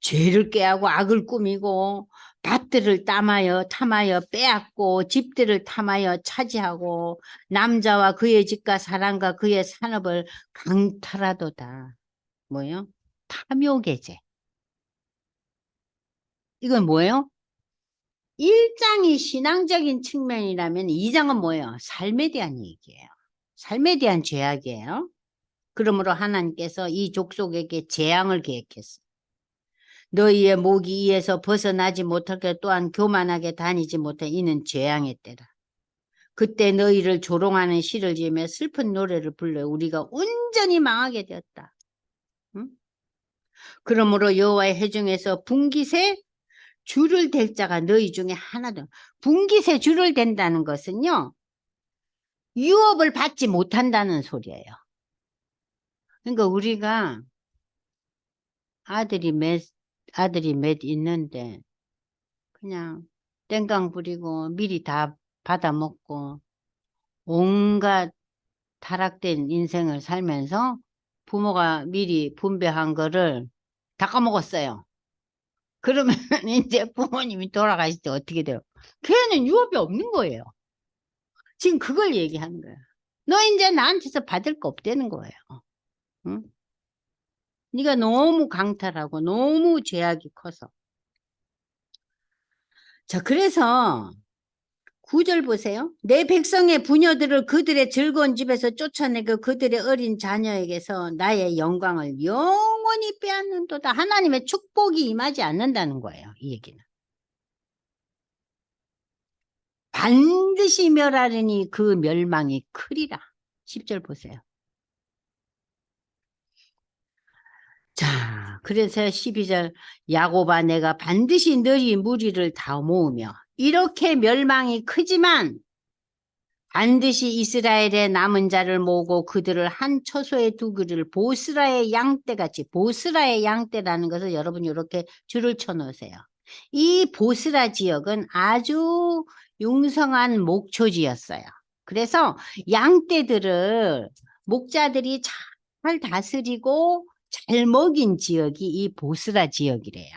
죄를 꾀하고 악을 꾸미고 밭들을 탐하여 빼앗고 집들을 탐하여 차지하고 남자와 그의 집과 사람과 그의 산업을 강탈하도다. 뭐예요? 탐욕의죄. 이건 뭐예요? 1장이 신앙적인 측면이라면 2장은 뭐예요? 삶에 대한 얘기예요. 삶에 대한 죄악이에요. 그러므로 하나님께서 이 족속에게 재앙을 계획했어요. 너희의 목이 이에서 벗어나지 못하게 또한 교만하게 다니지 못해 이는 재앙의 때라. 그때 너희를 조롱하는 시를 지으며 슬픈 노래를 불러 우리가 온전히 망하게 되었다. 응? 그러므로 여호와의 회중에서 분깃에 줄을 댈 자가 너희 중에 하나도. 분깃에 줄을 댄다는 것은요. 유업을 받지 못한다는 소리예요. 그러니까 우리가 아들이 몇 있는데 그냥 땡깡 부리고 미리 다 받아먹고 온갖 타락된 인생을 살면서 부모가 미리 분배한 거를 다 까먹었어요. 그러면 이제 부모님이 돌아가실 때 어떻게 돼요? 걔는 유업이 없는 거예요. 지금 그걸 얘기하는 거예요. 너 이제 나한테서 받을 거 없다는 거예요. 응? 네가 너무 강탈하고 너무 죄악이 커서. 자, 그래서 9절 보세요. 내 백성의 부녀들을 그들의 즐거운 집에서 쫓아내고 그들의 어린 자녀에게서 나의 영광을 영원히 빼앗는도다. 하나님의 축복이 임하지 않는다는 거예요. 이 얘기는. 반드시 멸하리니 그 멸망이 크리라. 10절 보세요. 자, 그래서 12절 야곱아 내가 반드시 너희 무리를 다 모으며 이렇게 멸망이 크지만 반드시 이스라엘의 남은 자를 모으고 그들을 한 처소에 두기를 보스라의 양떼같이. 보스라의 양떼라는 것을 여러분 이렇게 줄을 쳐 놓으세요. 이 보스라 지역은 아주 융성한 목초지였어요. 그래서 양떼들을 목자들이 잘 다스리고 잘 먹인 지역이 이 보스라 지역이래요.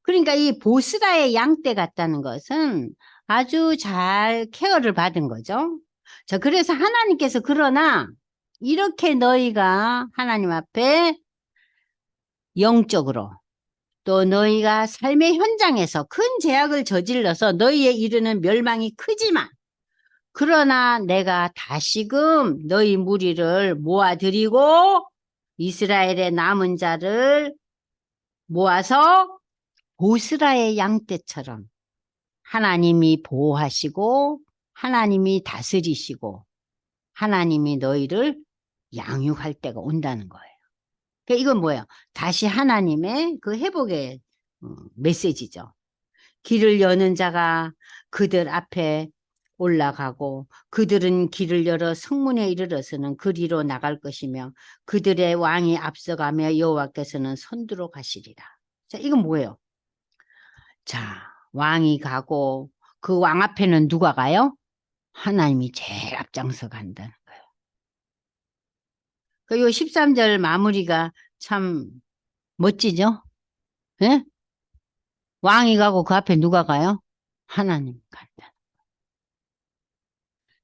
그러니까 이 보스라의 양떼 같다는 것은 아주 잘 케어를 받은 거죠. 자, 그래서 하나님께서 그러나 이렇게 너희가 하나님 앞에 영적으로 또 너희가 삶의 현장에서 큰 죄악을 저질러서 너희에 이르는 멸망이 크지만 그러나 내가 다시금 너희 무리를 모아들이고 이스라엘의 남은 자를 모아서 보스라의 양떼처럼 하나님이 보호하시고 하나님이 다스리시고 하나님이 너희를 양육할 때가 온다는 거예요. 그러니까 이건 뭐예요? 다시 하나님의 그 회복의 메시지죠. 길을 여는 자가 그들 앞에 올라가고 그들은 길을 열어 성문에 이르러서는 그리로 나갈 것이며 그들의 왕이 앞서가며 여호와께서는 선두로 가시리라. 자, 이건 뭐예요? 자, 왕이 가고 그 왕 앞에는 누가 가요? 하나님이 제일 앞장서 간다는 거예요. 요 13절 마무리가 참 멋지죠? 예? 왕이 가고 그 앞에 누가 가요? 하나님 간다.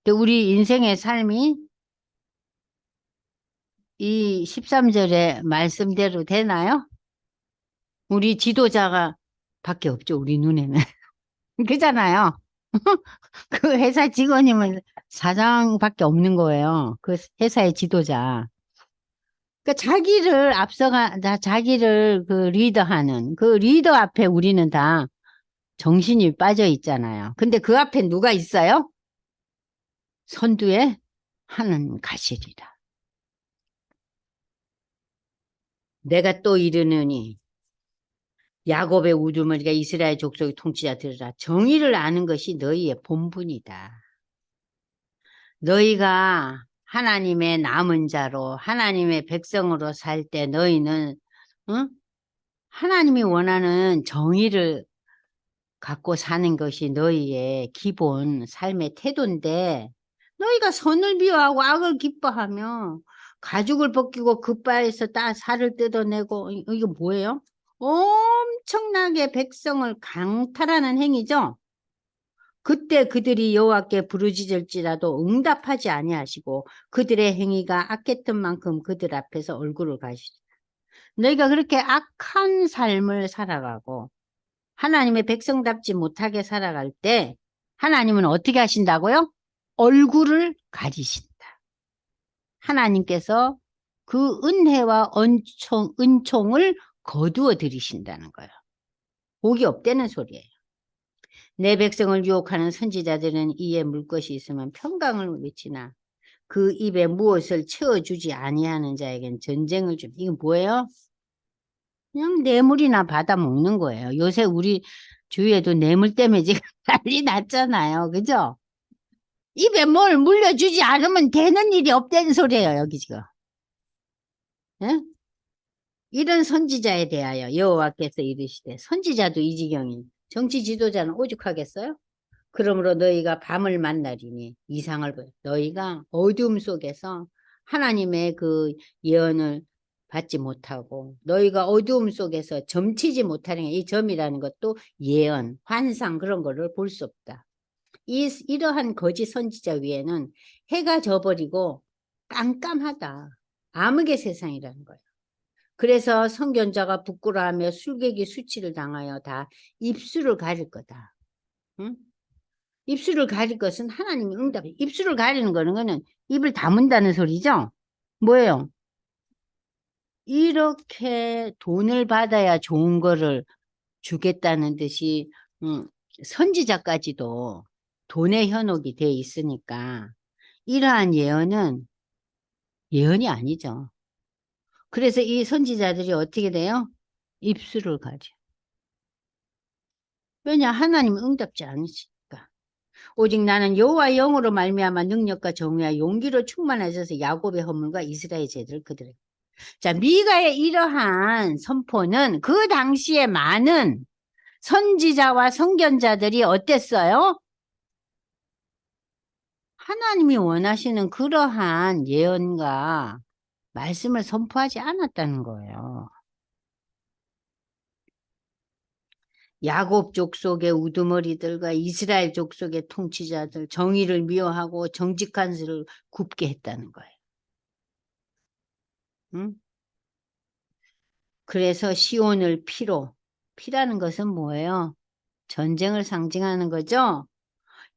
근데 우리 인생의 삶이 이 13절의 말씀대로 되나요? 우리 지도자가 밖에 없죠, 우리 눈에는. 그잖아요. 그 회사 직원이면 사장밖에 없는 거예요. 그 회사의 지도자. 그러니까 자기를 자기를 그 리더하는 그 리더 앞에 우리는 다 정신이 빠져 있잖아요. 근데 그 앞에 누가 있어요? 선두에 하는 가시리라. 내가 또 이르느니 야곱의 우두머리가 이스라엘 족속의 통치자 들으라. 정의를 아는 것이 너희의 본분이다. 너희가 하나님의 남은 자로 하나님의 백성으로 살 때 너희는 응? 하나님이 원하는 정의를 갖고 사는 것이 너희의 기본 삶의 태도인데 너희가 선을 비하하고 악을 기뻐하며 가죽을 벗기고 그 바에서 살을 뜯어내고 이거 뭐예요? 엄청나게 백성을 강탈하는 행위죠. 그때 그들이 여호와께 부르짖을지라도 응답하지 아니하시고 그들의 행위가 악했던 만큼 그들 앞에서 얼굴을 가시죠. 너희가 그렇게 악한 삶을 살아가고 하나님의 백성답지 못하게 살아갈 때 하나님은 어떻게 하신다고요? 얼굴을 가리신다. 하나님께서 그 은혜와 은총을 거두어 들이신다는 거예요. 복이 없다는 소리예요. 내 백성을 유혹하는 선지자들은 이에 물 것이 있으면 평강을 외치나 그 입에 무엇을 채워주지 아니하는 자에겐 전쟁을 줍니다. 이건 뭐예요? 그냥 뇌물이나 받아 먹는 거예요. 요새 우리 주위에도 뇌물 때문에 지금 난리 났잖아요. 그죠? 입에 뭘 물려주지 않으면 되는 일이 없다는 소리예요. 여기 지금. 예? 이런 선지자에 대하여 여호와께서 이르시되 선지자도 이 지경이니 정치 지도자는 오죽하겠어요? 그러므로 너희가 밤을 만나리니 이상을 보여. 너희가 어둠 속에서 하나님의 그 예언을 받지 못하고 너희가 어두움 속에서 점치지 못하는 이 점이라는 것도 예언, 환상 그런 거를 볼 수 없다. 이러한 거짓 선지자 위에는 해가 져버리고 깜깜하다. 암흑의 세상이라는 거예요. 그래서 선견자가 부끄러워하며 술객이 수치를 당하여 다 입술을 가릴 거다. 응? 입술을 가릴 것은 하나님이 응답해. 입술을 가리는 거는 입을 다문다는 소리죠. 뭐예요? 이렇게 돈을 받아야 좋은 거를 주겠다는 듯이 선지자까지도 돈에 현혹이 돼 있으니까 이러한 예언은 예언이 아니죠. 그래서 이 선지자들이 어떻게 돼요? 입술을 가려. 왜냐? 하나님 응답지 않으시니까. 오직 나는 여호와의 영으로 말미암아 능력과 정의와 용기로 충만하셔서 야곱의 허물과 이스라엘 죄들을 그들에게. 자, 미가의 이러한 선포는 그 당시에 많은 선지자와 선견자들이 어땠어요? 하나님이 원하시는 그러한 예언과 말씀을 선포하지 않았다는 거예요. 야곱 족속의 우두머리들과 이스라엘 족속의 통치자들 정의를 미워하고 정직한 것을 굽게 했다는 거예요. 응? 그래서 시온을 피라는 것은 뭐예요? 전쟁을 상징하는 거죠.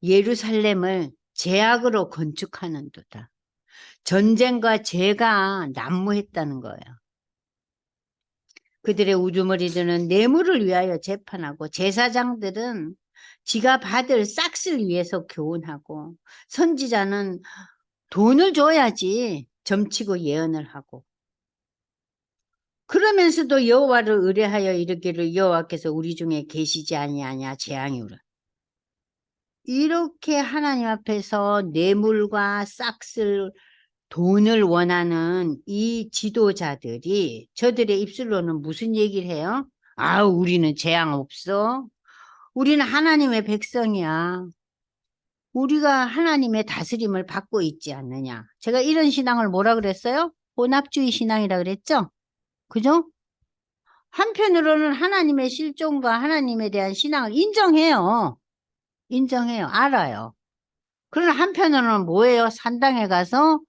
예루살렘을 제약으로 건축하는 도다. 전쟁과 죄가 난무했다는 거예요. 그들의 우두머리들은 뇌물을 위하여 재판하고 제사장들은 지가 받을 싹쓸 위해서 교훈하고 선지자는 돈을 줘야지 점치고 예언을 하고 그러면서도 여호와를 의뢰하여 이르기를 여호와께서 우리 중에 계시지 아니하냐 재앙이 오라. 이렇게 하나님 앞에서 뇌물과 싹쓸 돈을 원하는 이 지도자들이 저들의 입술로는 무슨 얘기를 해요? 아, 우리는 재앙 없어. 우리는 하나님의 백성이야. 우리가 하나님의 다스림을 받고 있지 않느냐. 제가 이런 신앙을 뭐라 그랬어요? 혼합주의 신앙이라 그랬죠? 그죠? 한편으로는 하나님의 실존과 하나님에 대한 신앙을 인정해요. 인정해요. 알아요. 그러나 한편으로는 뭐예요? 산당에 가서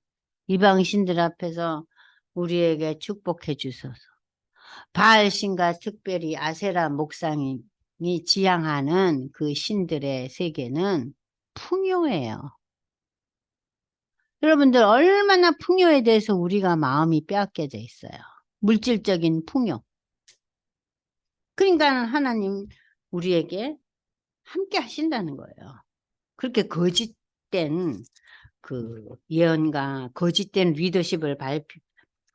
이방신들 앞에서 우리에게 축복해 주소서. 바알신과 특별히 아세라 목상이 지향하는 그 신들의 세계는 풍요예요. 여러분들 얼마나 풍요에 대해서 우리가 마음이 빼앗겨져 있어요. 물질적인 풍요. 그러니까 하나님 우리에게 함께 하신다는 거예요. 그렇게 거짓된 그 예언과 거짓된 리더십을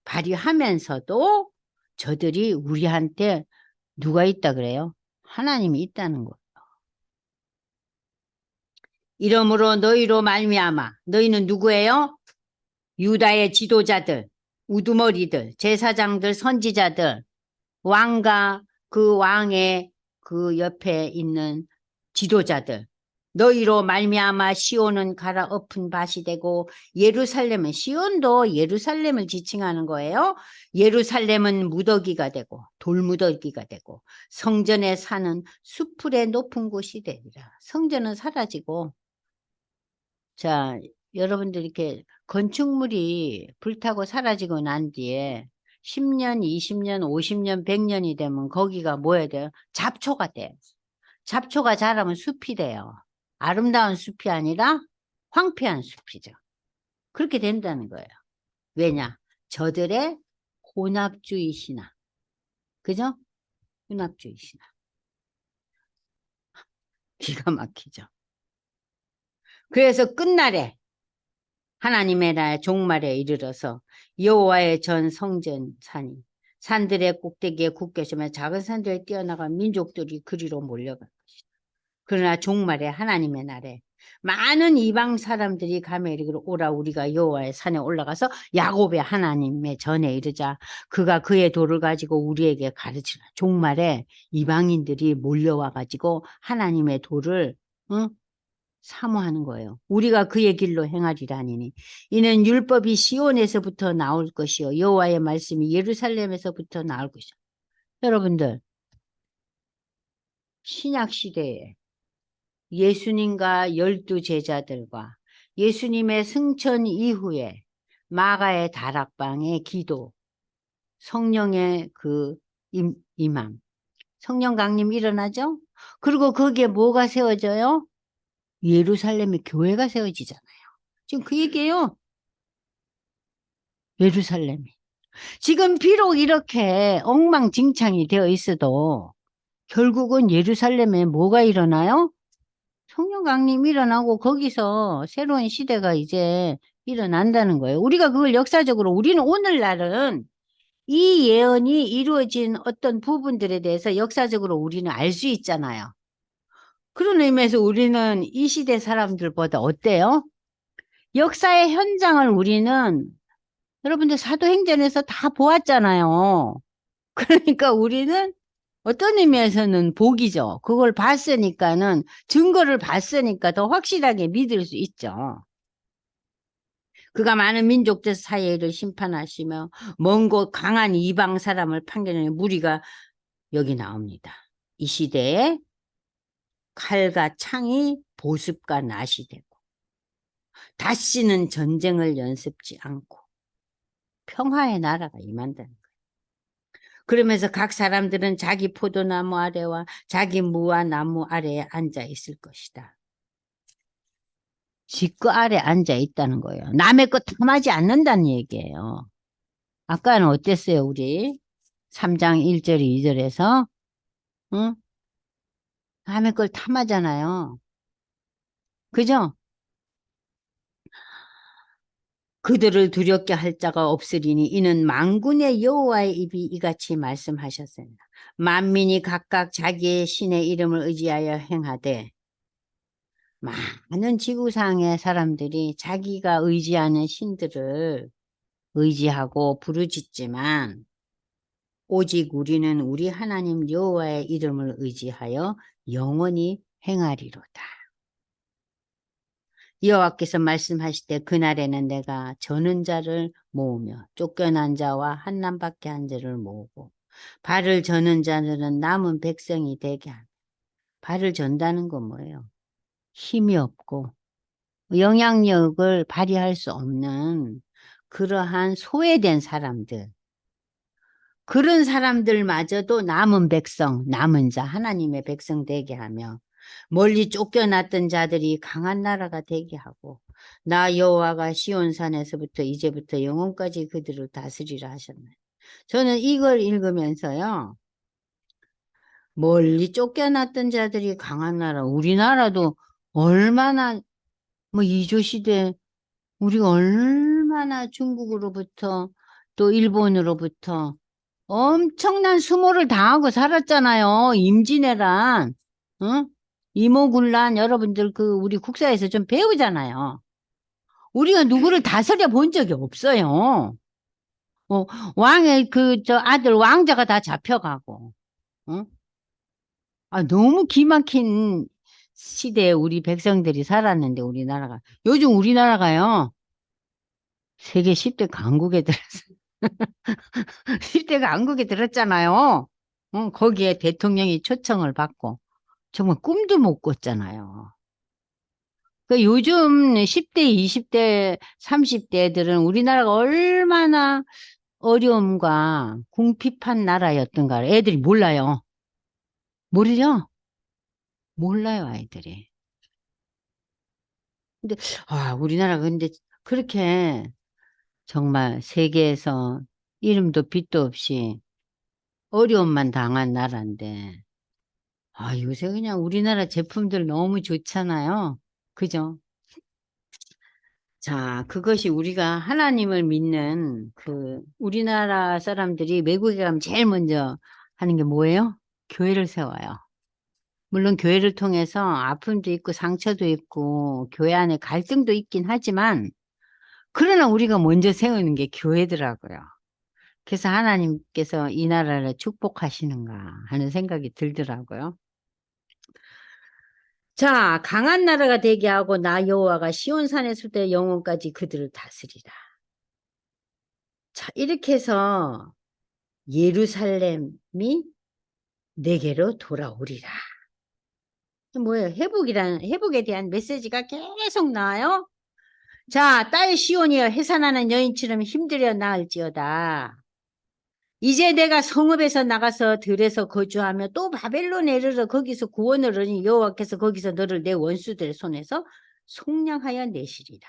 발휘하면서도 저들이 우리한테 누가 있다 그래요? 하나님이 있다는 거예요. 이러므로 너희로 말미암아 너희는 누구예요? 유다의 지도자들, 우두머리들, 제사장들, 선지자들, 왕과 그 왕의 그 옆에 있는 지도자들. 너희로 말미암아 시온은 갈아엎은 밭이 되고 예루살렘은 시온도 예루살렘을 지칭하는 거예요. 예루살렘은 무더기가 되고 돌무더기가 되고 성전에 사는 수풀의 높은 곳이 되리라. 성전은 사라지고 자 여러분들 이렇게 건축물이 불타고 사라지고 난 뒤에 10년, 20년, 50년, 100년이 되면 거기가 뭐야 돼요? 잡초가 돼. 잡초가 자라면 숲이 돼요. 아름다운 숲이 아니라 황폐한 숲이죠. 그렇게 된다는 거예요. 왜냐? 저들의 혼합주의 신앙. 그죠? 혼합주의 신앙. 기가 막히죠. 그래서 끝날에 하나님의 날 종말에 이르러서 여호와의 전 성전 산이 산들의 꼭대기에 굳게 서며 작은 산들에 뛰어나간 민족들이 그리로 몰려갈 것이다. 그러나 종말에 하나님의 날에 많은 이방 사람들이 가며 이르기를 오라 우리가 여호와의 산에 올라가서 야곱의 하나님의 전에 이르자 그가 그의 도를 가지고 우리에게 가르치라. 종말에 이방인들이 몰려와 가지고 하나님의 도를 사모하는 거예요. 우리가 그의 길로 행하리라니니 이는 율법이 시온에서부터 나올 것이요 여호와의 말씀이 예루살렘에서부터 나올 것이요. 여러분들 신약 시대에 예수님과 12 제자들과 예수님의 승천 이후에 마가의 다락방의 기도, 성령의 그 임함, 성령 강림 일어나죠? 그리고 거기에 뭐가 세워져요? 예루살렘의 교회가 세워지잖아요. 지금 그 얘기예요. 예루살렘이. 지금 비록 이렇게 엉망진창이 되어 있어도 결국은 예루살렘에 뭐가 일어나요? 성령 강림이 일어나고 거기서 새로운 시대가 이제 일어난다는 거예요. 우리가 그걸 역사적으로 우리는 오늘날은 이 예언이 이루어진 어떤 부분들에 대해서 역사적으로 우리는 알 수 있잖아요. 그런 의미에서 우리는 이 시대 사람들보다 어때요? 역사의 현장을 우리는 여러분들 사도행전에서 다 보았잖아요. 그러니까 우리는 어떤 의미에서는 복이죠. 그걸 봤으니까는 증거를 봤으니까 더 확실하게 믿을 수 있죠. 그가 많은 민족들 사이를 심판하시며 먼 곳 강한 이방 사람을 판결하는 무리가 여기 나옵니다. 이 시대에 칼과 창이 보습과 낫이 되고 다시는 전쟁을 연습지 않고 평화의 나라가 임한다는 거예요. 그러면서 각 사람들은 자기 포도나무 아래와 자기 무화 나무 아래에 앉아 있을 것이다. 지거 아래 앉아 있다는 거예요. 남의 것 탐하지 않는다는 얘기예요. 아까는 어땠어요, 우리? 3장 1절 2절에서 응? 남의 걸 탐하잖아요. 그죠? 그들을 두렵게 할 자가 없으리니 이는 만군의 여호와의 입이 이같이 말씀하셨습니다. 만민이 각각 자기의 신의 이름을 의지하여 행하되 많은 지구상의 사람들이 자기가 의지하는 신들을 의지하고 부르짖지만 오직 우리는 우리 하나님 여호와의 이름을 의지하여 영원히 행하리로다. 여호와께서 말씀하시되 그날에는 내가 저는 자를 모으며 쫓겨난 자와 한남밖에 한 자를 모으고 발을 저는 자들은 남은 백성이 되게 하며 발을 전다는 건 뭐예요? 힘이 없고 영향력을 발휘할 수 없는 그러한 소외된 사람들, 그런 사람들마저도 남은 백성, 남은 자, 하나님의 백성 되게 하며 멀리 쫓겨났던 자들이 강한 나라가 되게 하고 나 여호와가 시온산에서부터 이제부터 영원까지 그들을 다스리라 하셨네. 저는 이걸 읽으면서요. 멀리 쫓겨났던 자들이 강한 나라, 우리나라도 얼마나 뭐 이조시대 우리가 얼마나 중국으로부터 또 일본으로부터 엄청난 수모를 당하고 살았잖아요. 임진왜란, 응? 이모군란 여러분들 그 우리 국사에서 좀 배우잖아요. 우리가 누구를 다스려 본 적이 없어요. 어, 왕의 그 저 아들 왕자가 다 잡혀가고, 응? 아, 너무 기막힌 시대에 우리 백성들이 살았는데 우리나라가 요즘 우리나라가요 세계 10대 강국에 들었어요. 10대 강국에 들었잖아요. 거기에 대통령이 초청을 받고 정말 꿈도 못 꿨잖아요. 그 요즘 10대, 20대, 30대 애들은 우리나라가 얼마나 어려움과 궁핍한 나라였던가 애들이 몰라요. 모르죠? 몰라요, 아이들이. 근데 우리나라가 근데 그렇게 정말 세계에서 이름도 빛도 없이 어려움만 당한 나라인데 요새 그냥 우리나라 제품들 너무 좋잖아요. 그죠? 자, 그것이 우리가 하나님을 믿는 그 우리나라 사람들이 외국에 가면 제일 먼저 하는 게 뭐예요? 교회를 세워요. 물론 교회를 통해서 아픔도 있고 상처도 있고 교회 안에 갈등도 있긴 하지만 그러나 우리가 먼저 세우는 게 교회더라고요. 그래서 하나님께서 이 나라를 축복하시는가 하는 생각이 들더라고요. 자, 강한 나라가 되게 하고 나 여호와가 시온산에서부터 영원까지 그들을 다스리라. 자, 이렇게 해서 예루살렘이 내게로 돌아오리라. 뭐예요? 회복에 대한 메시지가 계속 나와요. 자, 딸 시온이여 해산하는 여인처럼 힘들여 나을지어다. 이제 내가 성읍에서 나가서 들에서 거주하며 또 바벨론에 이르러 거기서 구원을 얻으니 여호와께서 거기서 너를 내 원수들의 손에서 속량하여 내시리라.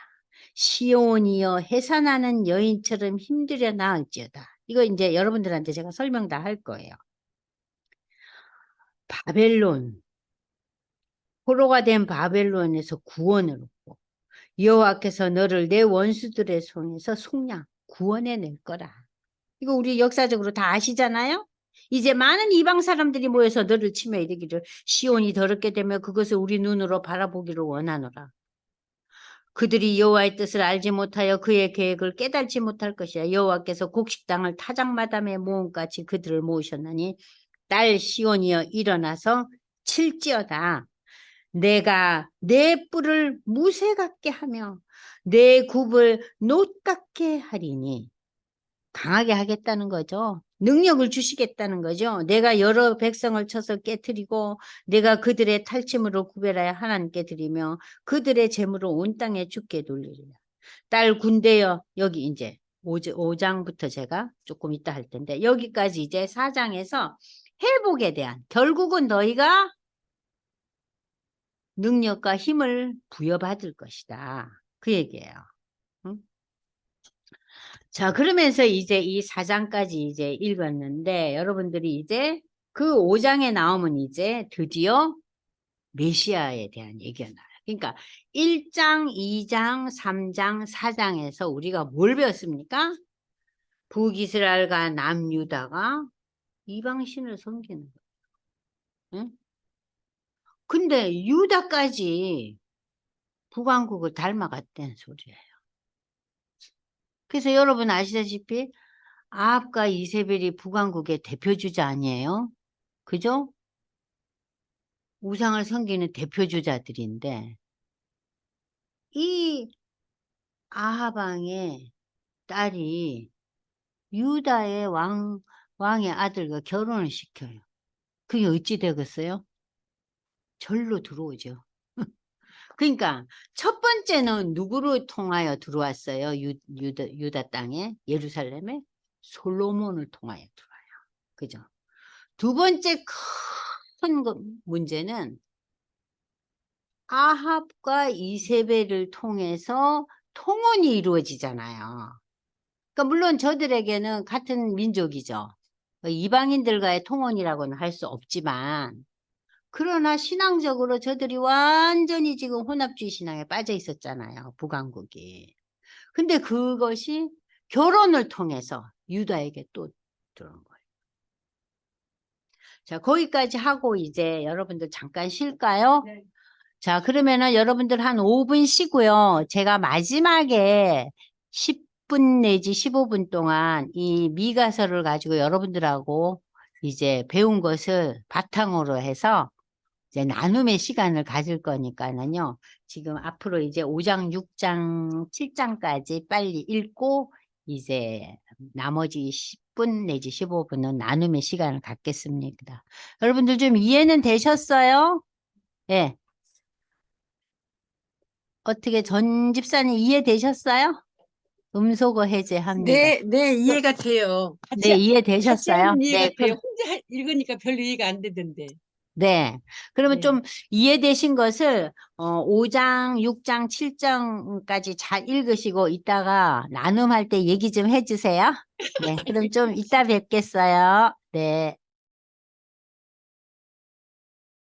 시온이여 해산하는 여인처럼 힘들여 나을지어다. 이거 이제 여러분들한테 제가 설명 다 할 거예요. 바벨론, 포로가 된 바벨론에서 구원을 얻고 여호와께서 너를 내 원수들의 손에서 속량, 구원해낼 거라. 이거 우리 역사적으로 다 아시잖아요? 이제 많은 이방 사람들이 모여서 너를 치며 이르기를 시온이 더럽게 되며 그것을 우리 눈으로 바라보기를 원하노라. 그들이 여호와의 뜻을 알지 못하여 그의 계획을 깨달지 못할 것이야. 여호와께서 곡식당을 타작마담의 모험같이 그들을 모으셨나니 딸 시온이여 일어나서 칠지어다. 내가 내 뿔을 무쇠 같게 하며 내 굽을 노 같게 하리니 강하게 하겠다는 거죠. 능력을 주시겠다는 거죠. 내가 여러 백성을 쳐서 깨뜨리고 내가 그들의 탈취물을 구별하여 하나님께 드리며 그들의 재물을 온 땅에 죽게 돌리리라. 딸 군대여 여기 이제 5장부터 제가 조금 이따 할 텐데 여기까지 이제 4장에서 회복에 대한 결국은 너희가 능력과 힘을 부여받을 것이다. 그 얘기예요. 응? 자, 그러면서 이제 이 4장까지 이제 읽었는데, 여러분들이 이제 그 5장에 나오면 이제 드디어 메시아에 대한 얘기가 나와요. 그러니까 1장, 2장, 3장, 4장에서 우리가 뭘 배웠습니까? 북이스라엘과 남유다가 이방신을 섬기는 거예요. 응? 근데 유다까지 북왕국을 닮아갔다는 소리예요. 그래서 여러분 아시다시피 아합과 이세벨이 북왕국의 대표주자 아니에요? 그죠? 우상을 섬기는 대표주자들인데 이 아하방의 딸이 유다의 왕의 아들과 결혼을 시켜요. 그게 어찌 되겠어요? 절로 들어오죠. 그러니까 첫 번째는 누구를 통하여 들어왔어요? 유다 땅에, 예루살렘에? 솔로몬을 통하여 들어와요. 그죠? 두 번째 큰 문제는 아합과 이세벨을 통해서 통혼이 이루어지잖아요. 그러니까 물론 저들에게는 같은 민족이죠. 이방인들과의 통혼이라고는 할 수 없지만, 그러나 신앙적으로 저들이 완전히 지금 혼합주의 신앙에 빠져 있었잖아요. 북왕국이. 근데 그것이 결혼을 통해서 유다에게 또 들어온 거예요. 자, 거기까지 하고 이제 여러분들 잠깐 쉴까요? 네. 자, 그러면은 여러분들 한 5분 쉬고요. 제가 마지막에 10분 내지 15분 동안 이 미가서를 가지고 여러분들하고 이제 배운 것을 바탕으로 해서 이제 나눔의 시간을 가질 거니까는요. 지금 앞으로 이제 5장, 6장, 7장까지 빨리 읽고 이제 나머지 10분 내지 15분은 나눔의 시간을 갖겠습니다. 여러분들 좀 이해는 되셨어요? 예. 어떻게 전 집사님 이해되셨어요? 음소거 해제합니다. 네, 이해가 돼요. 네, 같이 이해되셨어요? 하면 이해가 네, 돼요. 혼자 읽으니까 별로 이해가 안 되던데. 네. 그러면 네. 좀 이해되신 것을 5장, 6장, 7장까지 잘 읽으시고 이따가 나눔할 때 얘기 좀 해주세요. 네, 그럼 좀 이따 뵙겠어요. 네.